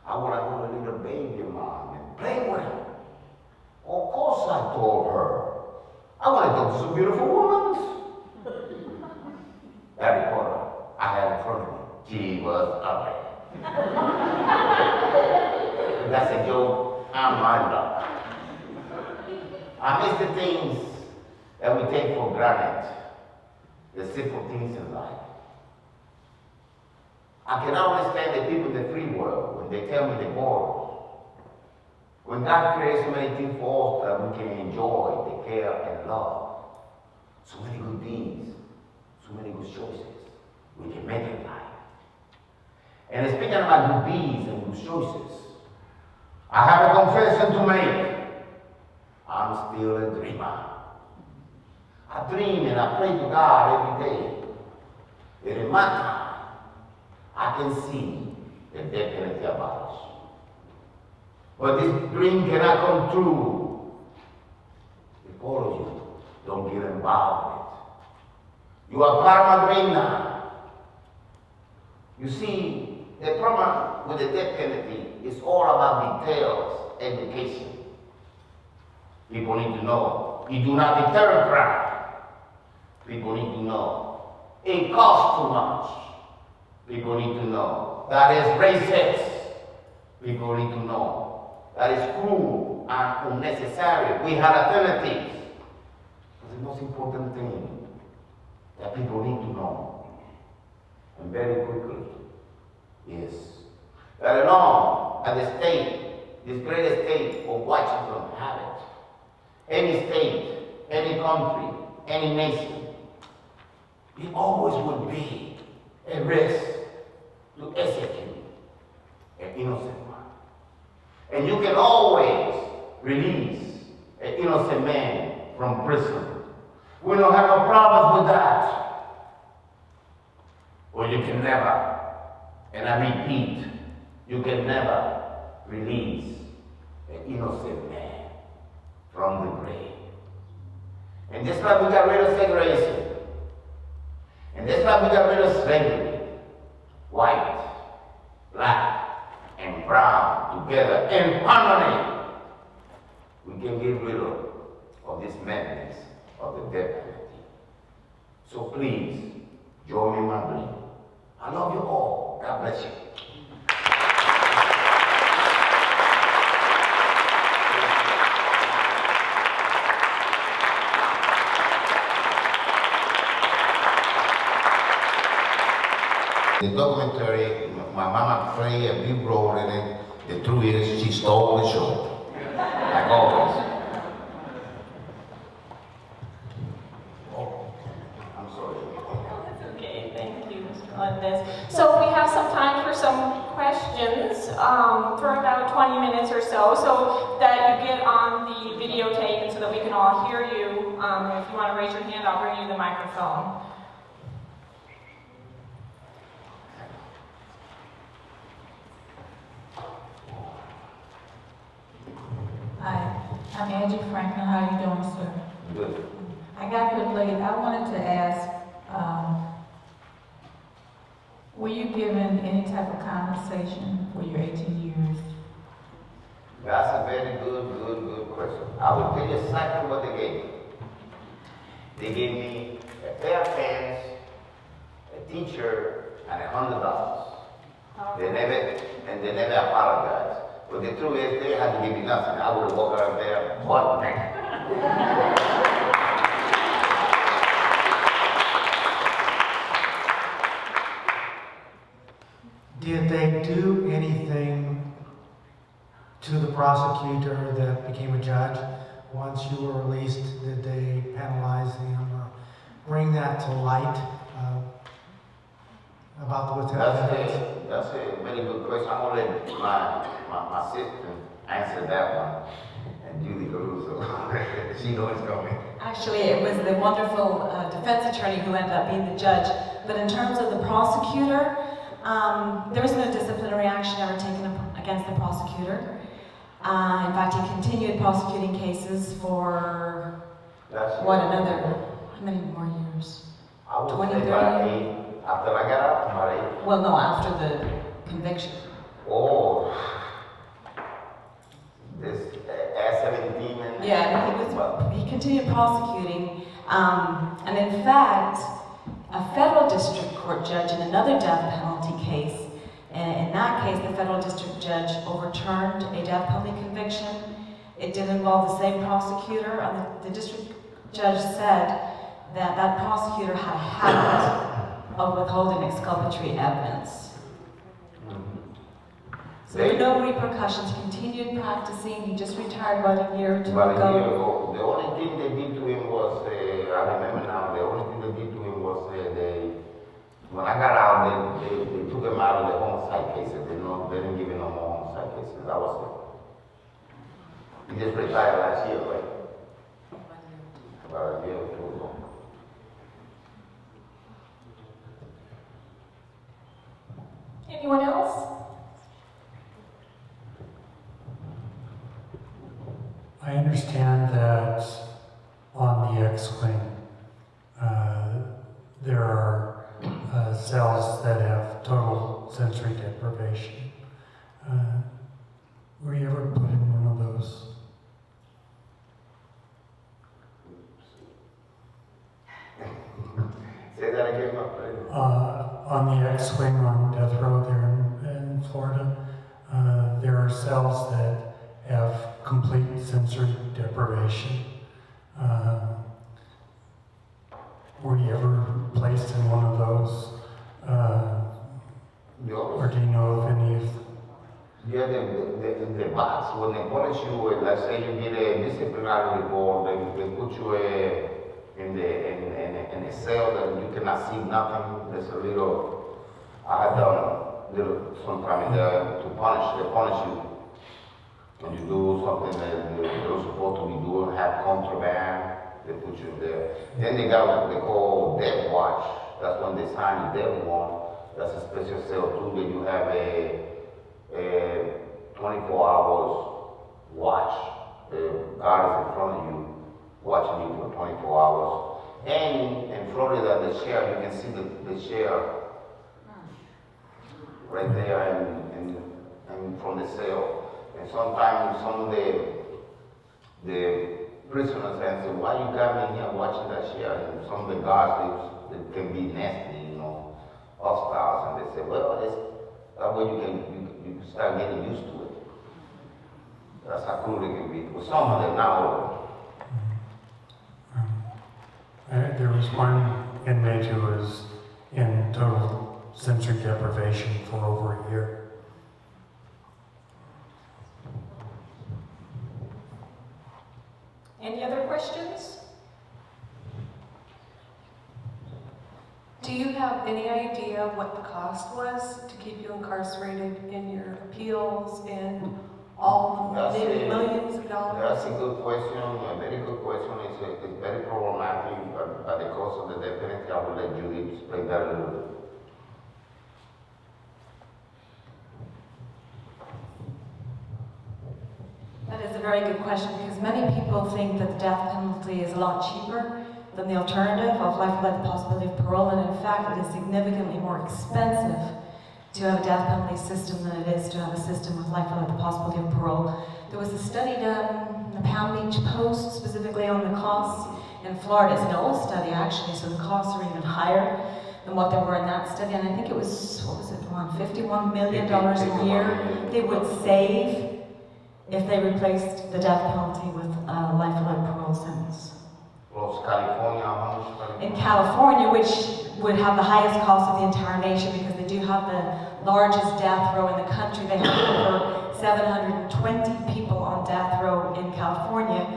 I want to hold a little baby of mine and play with her. Of course I told her. I want to talk to some beautiful women. That reporter I had in front of me, she was ugly. That's a joke. I'm my luck. I miss the things that we take for granted, the simple things in life. I cannot understand the people in the free world when they tell me the morals. When God creates so many things for us that we can enjoy, take care, and love. So many good deeds, so many good choices we can make in life. And speaking about good deeds and good choices, I have a confession to make. I'm still a dreamer. I dream and I pray to God every day that in my time, I I can see the death penalty abolished. But this dream cannot come true if all of you don't get involved in it. You are part of my dream now. You see, the problem with the death penalty is all about details, education. People need to know. You do not deter crime. People need to know. It costs too much. People need to know. That is racist. People need to know. That is cruel and unnecessary. We have alternatives. But the most important thing that people need to know, and very quickly, is that alone at the state, this great state of Washington have it. Any state, any country, any nation, it always would be a risk to execute an innocent one. And you can always release an innocent man from prison. We don't have no problems with that. Or you can never, and I repeat, you can never release an innocent man from the grave. And that's why we got rid of segregation. And that's why we got rid of slavery. White, black, and brown together in harmony. We can get rid of this madness of the death penalty. So please, join me in my dream. I love you all. God bless you. The documentary, my mama played a big role in it. The truth is, she stole the show, like always. Oh, I'm sorry. That's okay, thank you, Mr. Melendez. So we have some time for some questions for about 20 minutes or so that you get on the videotape and so that we can all hear you. If you want to raise your hand, I'll bring you the microphone. Hi, I'm Angie Franklin. How are you doing, sir? Good. I got here late. I wanted to ask, were you given any type of compensation for your 18 years? That's a very good question. I will tell you exactly what they gave me. They gave me a pair of pants, a t-shirt, and $100. They never apologized. But the truth is, they had to give me nothing. I would have walked out there butt naked. Did they do anything to the prosecutor that became a judge once you were released? Did they penalize him or bring that to light about the withheld evidence? That's a very good question. I'm going to let my sister answer that one. And Judy Caruso, she knows it's coming. Actually, it was the wonderful defense attorney who ended up being the judge. But in terms of the prosecutor, there was no disciplinary action ever taken against the prosecutor. In fact, he continued prosecuting cases for, how many more years? I would 20, say 30? about 8. After I got out, about 8. Well, no, after the conviction. Oh. This S-17 and... Yeah, he continued prosecuting. And in fact, a federal district court judge in another death penalty case, in that case, the federal district judge overturned a death penalty conviction. It did involve the same prosecutor, and the district judge said that that prosecutor had a habit of withholding exculpatory evidence. So there were no repercussions. He continued practicing. He just retired about a year or two ago. The only thing they did to him was, I remember now, the only thing they did to him was, when I got out, they took him out of the homicide cases. They didn't give him no more homicide cases. That was it. He just retired last year, right? About a year or two ago. Anyone else? I understand that on the X-wing, there are cells that have total sensory deprivation. Were you ever put in one of those? Say that again, my friend. On the X-wing on death row there in Florida, there are cells that have complete sensory deprivation. Were you ever placed in one of those? Or do you know of any of? Yeah, the box, when they punish you, let's say you get a disciplinary report, they put you in a cell that you cannot see nothing. There's a little, I had done little sometime in there to punish, they punish you. When you do something that you're supposed to be doing, have contraband, they put you there. Then they got what they call death watch. That's when they sign the death warrant. That's a special cell too, that you have a 24 hours watch. The guard is in front of you, watching you for 24 hours. And in Florida, the sheriff, you can see the sheriff right there and from the cell. And sometimes some of the prisoners say, why you got me here watching that sheriff? And some of the guards, they can be nasty, you know, hostiles. And they say, well, that way you start getting used to it. That's how cruel it can be. With some of them now. There was one inmate who was in total sensory deprivation for over a year. Any other questions? Do you have any idea what the cost was to keep you incarcerated in your appeals and all the millions of dollars? That's a good question, a very good question. It's very problematic, but the cost of the death penalty, I will let Judy explain that a little bit. That is a very good question because many people think that the death penalty is a lot cheaper than the alternative of life without the possibility of parole, and in fact it is significantly more expensive to have a death penalty system than it is to have a system with life without the possibility of parole. There was a study done in the Palm Beach Post specifically on the costs in Florida. It's an old study actually, so the costs are even higher than what they were in that study, and I think it was, what was it, Juan, $51 million a year they would save if they replaced the death penalty with a life without parole sentence. Well, California, how much? In California, which would have the highest cost of the entire nation because they do have the largest death row in the country. They have over 720 people on death row in California.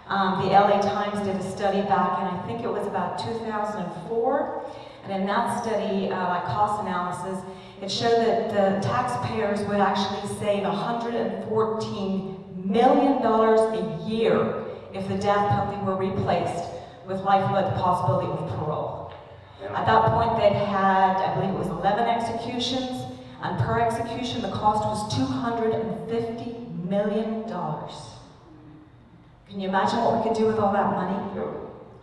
The LA Times did a study back in, I think it was about 2004, and in that study, like cost analysis, it showed that the taxpayers would actually save $114 million a year if the death penalty were replaced with life without the possibility of parole. At that point, they'd had, I believe it was 11 executions, and per execution, the cost was $250 million. Can you imagine what we could do with all that money?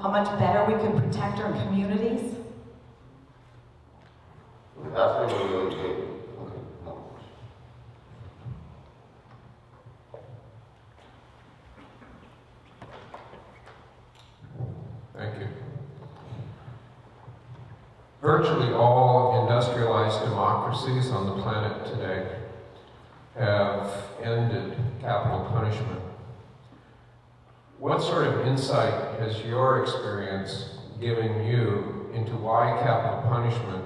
How much better we could protect our communities? That's really good. Okay. No. Thank you. Virtually all industrialized democracies on the planet today have ended capital punishment. What sort of insight has your experience given you into why capital punishment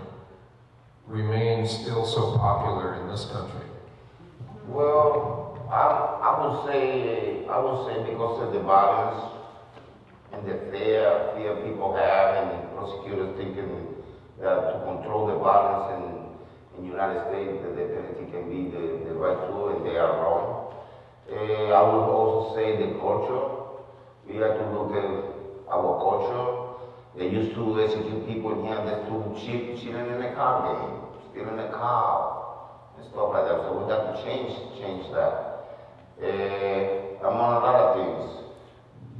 remains still so popular in this country? Well, I would say because of the violence and the fear people have, and the prosecutors thinking that to control the violence in the United States, that the penalty can be the right tool, and they are wrong. I would also say the culture. We have to look at our culture. They used to execute people in here that's too cheap, chilling in the car game, stealing a car, stuff like that. So we got to change that. Among a lot of things,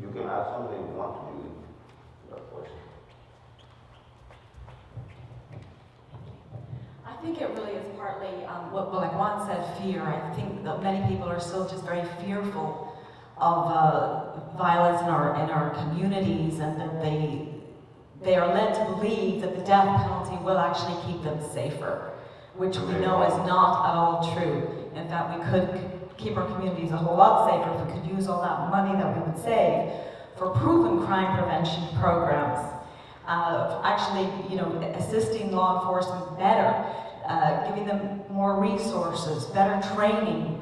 you can add something you want to do. That question. I think it really is partly what, like Juan said, fear. I think that many people are still just very fearful of violence in our communities, and that they are led to believe that the death penalty will actually keep them safer, which we know is not at all true. In fact, we could keep our communities a whole lot safer if we could use all that money that we would save for proven crime prevention programs. Actually, assisting law enforcement better, giving them more resources, better training,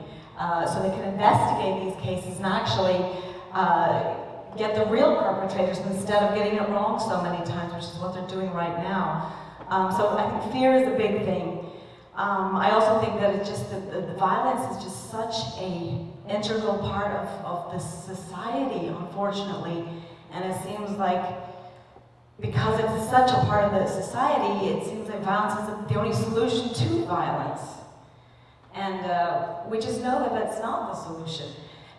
so they can investigate these cases and actually get the real perpetrators instead of getting it wrong so many times, which is what they're doing right now. So I think fear is a big thing. I also think that it's just the violence is just such an integral part of this society, unfortunately, and it seems like because it's such a part of the society, it seems like violence is the only solution to violence. And we just know that that's not the solution.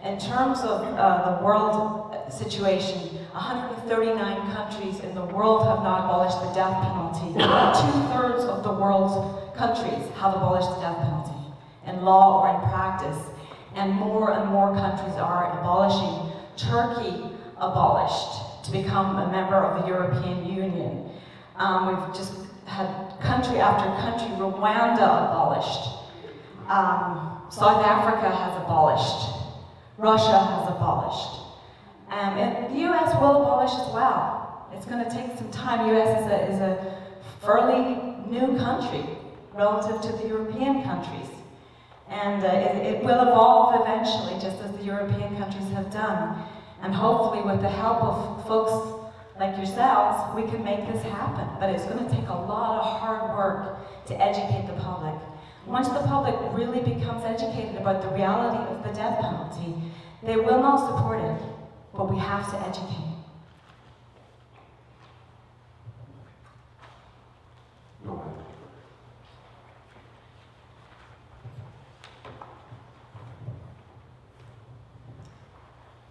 In terms of the world situation, 139 countries in the world have not abolished the death penalty. 2/3 of the world's countries have abolished the death penalty, in law or in practice. And more countries are abolishing. Turkey abolished to become a member of the European Union. We've just had country after country. Rwanda abolished. South Africa has abolished. Russia has abolished. And the US will abolish as well. It's going to take some time. The US is a fairly new country relative to the European countries. And it will evolve eventually, just as the European countries have done. And hopefully with the help of folks like yourselves, we can make this happen. But it's going to take a lot of hard work to educate the public. Once the public really becomes educated about the reality of the death penalty, they will not support it, but we have to educate.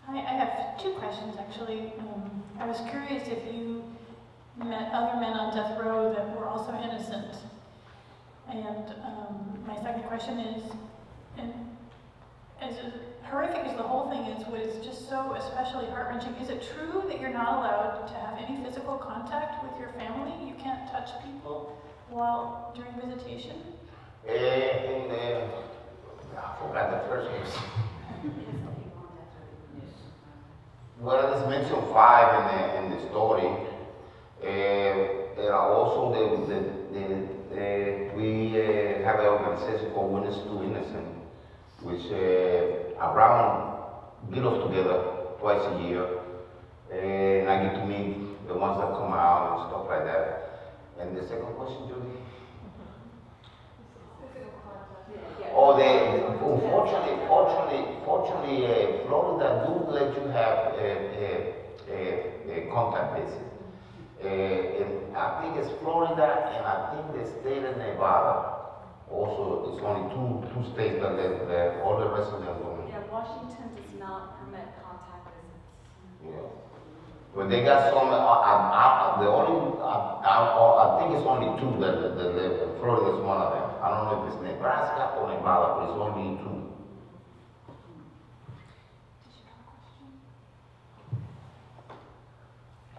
I have two questions, actually. I was curious if you met other men on death row that were also innocent. And my second question is, and as horrific as the whole thing is, what is just so especially heart-wrenching, is it true that you're not allowed to have any physical contact with your family? You can't touch people during visitation? I forgot the first one. Well, let's mention 5 in the story. There are also we have an organization called Witness to Innocent, which around get us together twice a year, and I get to meet the ones that come out and stuff like that. And the second question, Judy? Oh, fortunately, Florida do let you have a contact basis. I think it's Florida, and I think the state of Nevada. Also, it's only two states that let all the rest of them go. Yeah, Washington does not permit contact visits. Yeah. But they got some, I think it's only 2 that Florida is one of them. I don't know if it's Nebraska or Nevada, but it's only 2.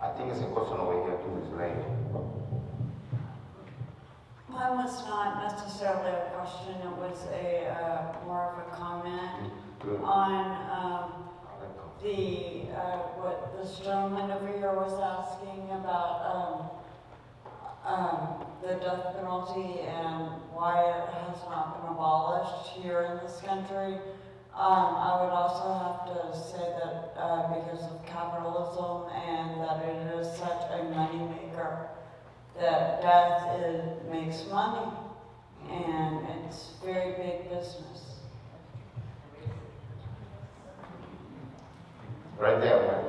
I think it's a question over here too, Ms. Lane. Mine was not necessarily a question, it was more of a comment on what this gentleman over here was asking about the death penalty and why it has not been abolished here in this country. I would also have to say that because of capitalism and that it is such a moneymaker, that death makes money and it's very big business. Right there.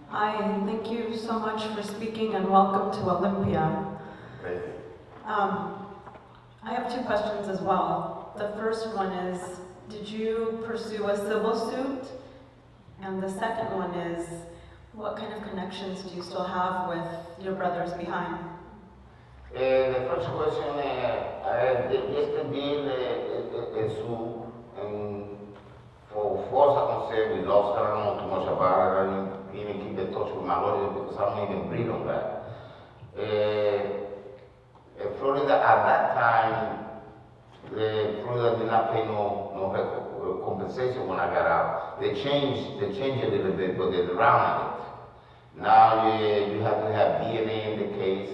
Hi, thank you so much for speaking and welcome to Olympia. Thank you. I have two questions as well. The first one is, did you pursue a civil suit? And the second one is, what kind of connections do you still have with your brothers behind? The first question, yesterday, Sue, for force I can say we lost her. I don't know too much about her. I didn't even keep in touch with my lawyer because I don't even breathe on that. Florida, at that time, Florida did not pay no compensation when I got out. They changed a little bit, but they rounded it. Now you have to have DNA in the case.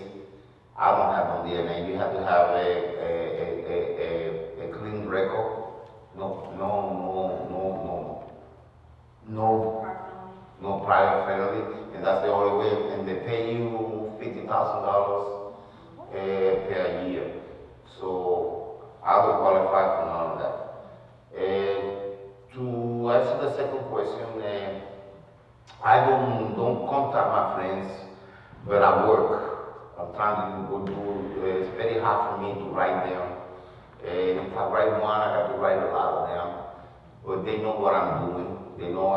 I don't have no DNA. You have to have a clean record. No prior felony, and that's the only way. And they pay you $50,000 per year. So I don't qualify for none of that. To answer the second question, I don't contact my friends, but I work. I'm trying to go do. It's very hard for me to write them. If I write one, I have to write a lot of them. But they know what I'm doing. They know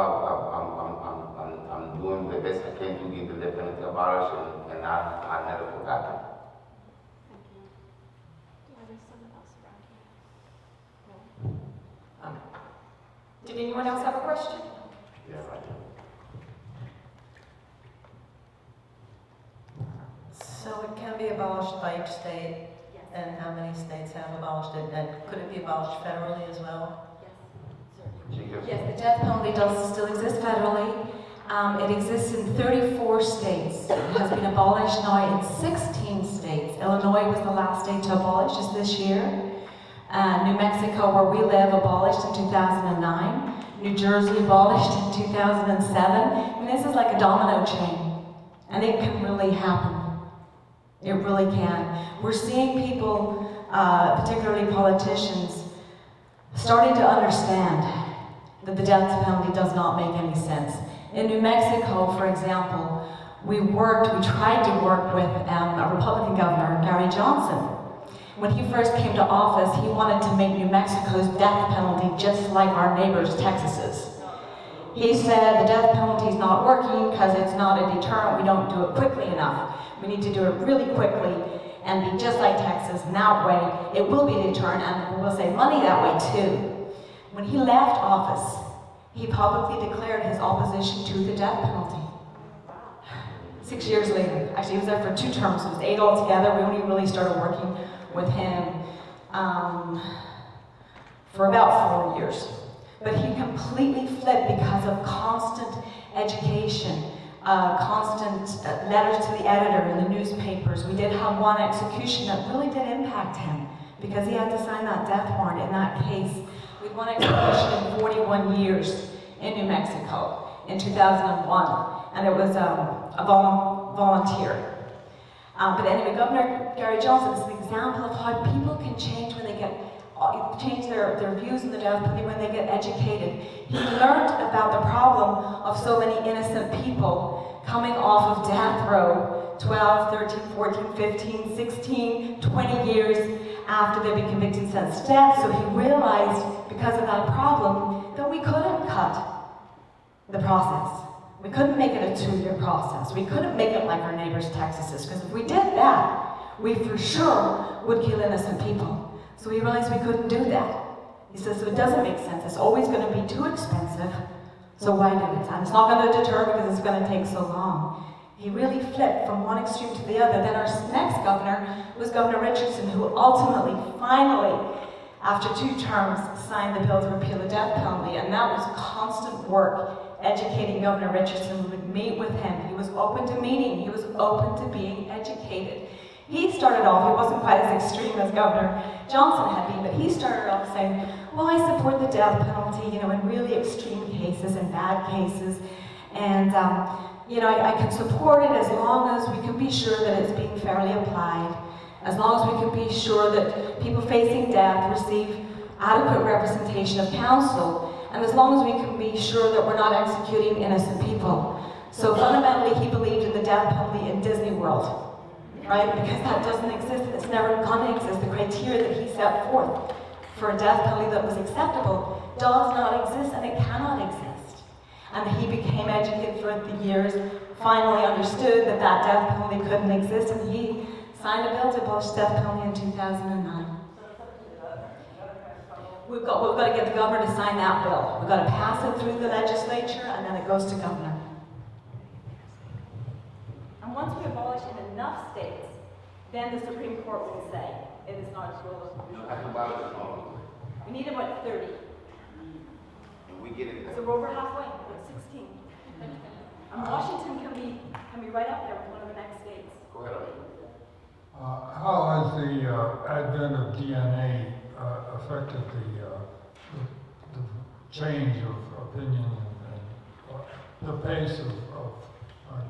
I'm doing the best I can to give the death penalty abolition, and I never forgot them. Did anyone else have a question? Yeah, right. So it can be abolished by each state, and how many states have abolished it? And could it be abolished federally as well? Yes, the death penalty does still exist federally. It exists in 34 states. It has been abolished now in 16 states. Illinois was the last state to abolish just this year. New Mexico, where we live, abolished in 2009. New Jersey abolished in 2007. I mean, this is like a domino chain, and it can really happen. It really can. We're seeing people, particularly politicians, starting to understand that the death penalty does not make any sense. In New Mexico, for example, we tried to work with a Republican governor, Gary Johnson. When he first came to office, he wanted to make New Mexico's death penalty just like our neighbors, Texas's. He said the death penalty is not working because it's not a deterrent. We don't do it quickly enough. We need to do it really quickly and be just like Texas, and that way it will be a deterrent, and we'll save money that way too. When he left office, he publicly declared his opposition to the death penalty. 6 years later, actually he was there for 2 terms, it was 8 altogether. We only really started working with him for about 4 years. But he completely flipped because of constant education, constant letters to the editor in the newspapers. We did have one execution that really did impact him because he had to sign that death warrant in that case. We had one execution in 41 years in New Mexico in 2001, and it was a volunteer. But anyway, Governor Gary Johnson is an example of how people can change when they change their views on the death penalty when they get educated. He learned about the problem of so many innocent people coming off of death row 12, 13, 14, 15, 16, 20 years after they've been convicted and sentenced to death. So he realized, because of that problem, that we couldn't cut the process. We couldn't make it a 2-year process. We couldn't make it like our neighbors, Texas's, because if we did that, we for sure would kill innocent people. So we realized we couldn't do that. He says, so it doesn't make sense. It's always going to be too expensive, so why do it? And it's not going to deter because it's going to take so long. He really flipped from one extreme to the other. Then our next governor was Governor Richardson, who ultimately, finally, after 2 terms, signed the bill to repeal the death penalty. And that was constant work, educating Governor Richardson. We would meet with him. He was open to meeting. He was open to being educated. He started off, he wasn't quite as extreme as Governor Johnson had been, but he started off saying, well, I support the death penalty, you know, in really extreme cases and bad cases. And, you know, I can support it as long as we can be sure that it's being fairly applied, as long as we can be sure that people facing death receive adequate representation of counsel, and as long as we can be sure that we're not executing innocent people. So fundamentally, he believed in the death penalty in Disney World. right? Because that doesn't exist, and it's never going to exist. The criteria that he set forth for a death penalty that was acceptable does not exist, and it cannot exist. And he became educated throughout the years, finally understood that that death penalty couldn't exist, and he signed a bill to abolish death penalty in 2009. We've got to get the governor to sign that bill. We've got to pass it through the legislature, and then it goes to governor. And once we abolish in enough states, then the Supreme Court will say it is not a rule of law. We need about 30. And we get it. So we're over halfway. We're at 16. And Washington can be right up there with one of the next states. Go ahead. How has the advent of DNA affected the change of opinion and the pace of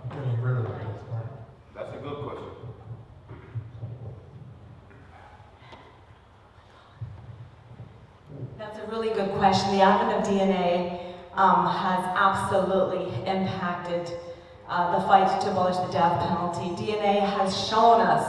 getting rid of the death penalty? That's a good question. That's a really good question. The advent of DNA has absolutely impacted the fight to abolish the death penalty. DNA has shown us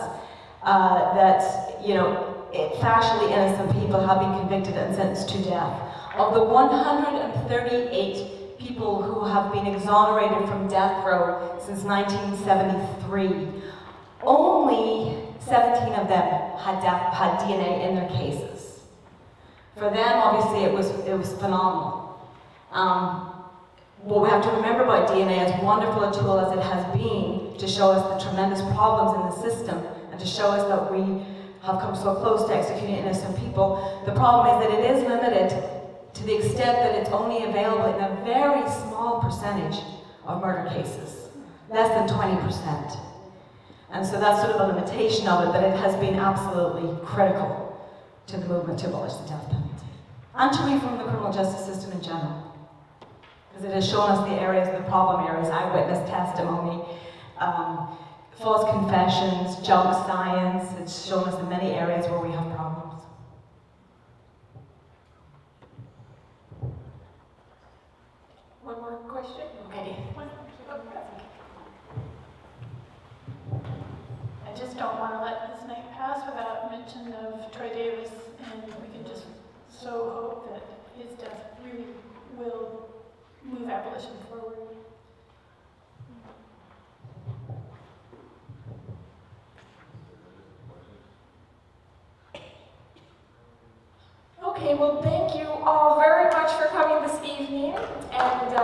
that, you know, factually innocent people have been convicted and sentenced to death. Of the 138 people who have been exonerated from death row since 1973, only 17 of them had DNA in their cases. For them, obviously, it was phenomenal. What we have to remember about DNA, as wonderful a tool as it has been to show us the tremendous problems in the system and to show us that we have come so close to executing innocent people, the problem is that it is limited to the extent that it's only available in a very small percentage of murder cases, less than 20%. And so that's sort of a limitation of it, but it has been absolutely critical to the movement to abolish the death penalty. And to reform the criminal justice system in general. Because it has shown us the areas, the problem areas, eyewitness testimony, false confessions, junk science. It's shown us in many areas where we have problems. One more question? Okay. I just don't want to let this night pass without mention of Troy Davis, and we can just so hope that his death really will move abolition forward. Okay, well, thank you all very much for coming this evening, and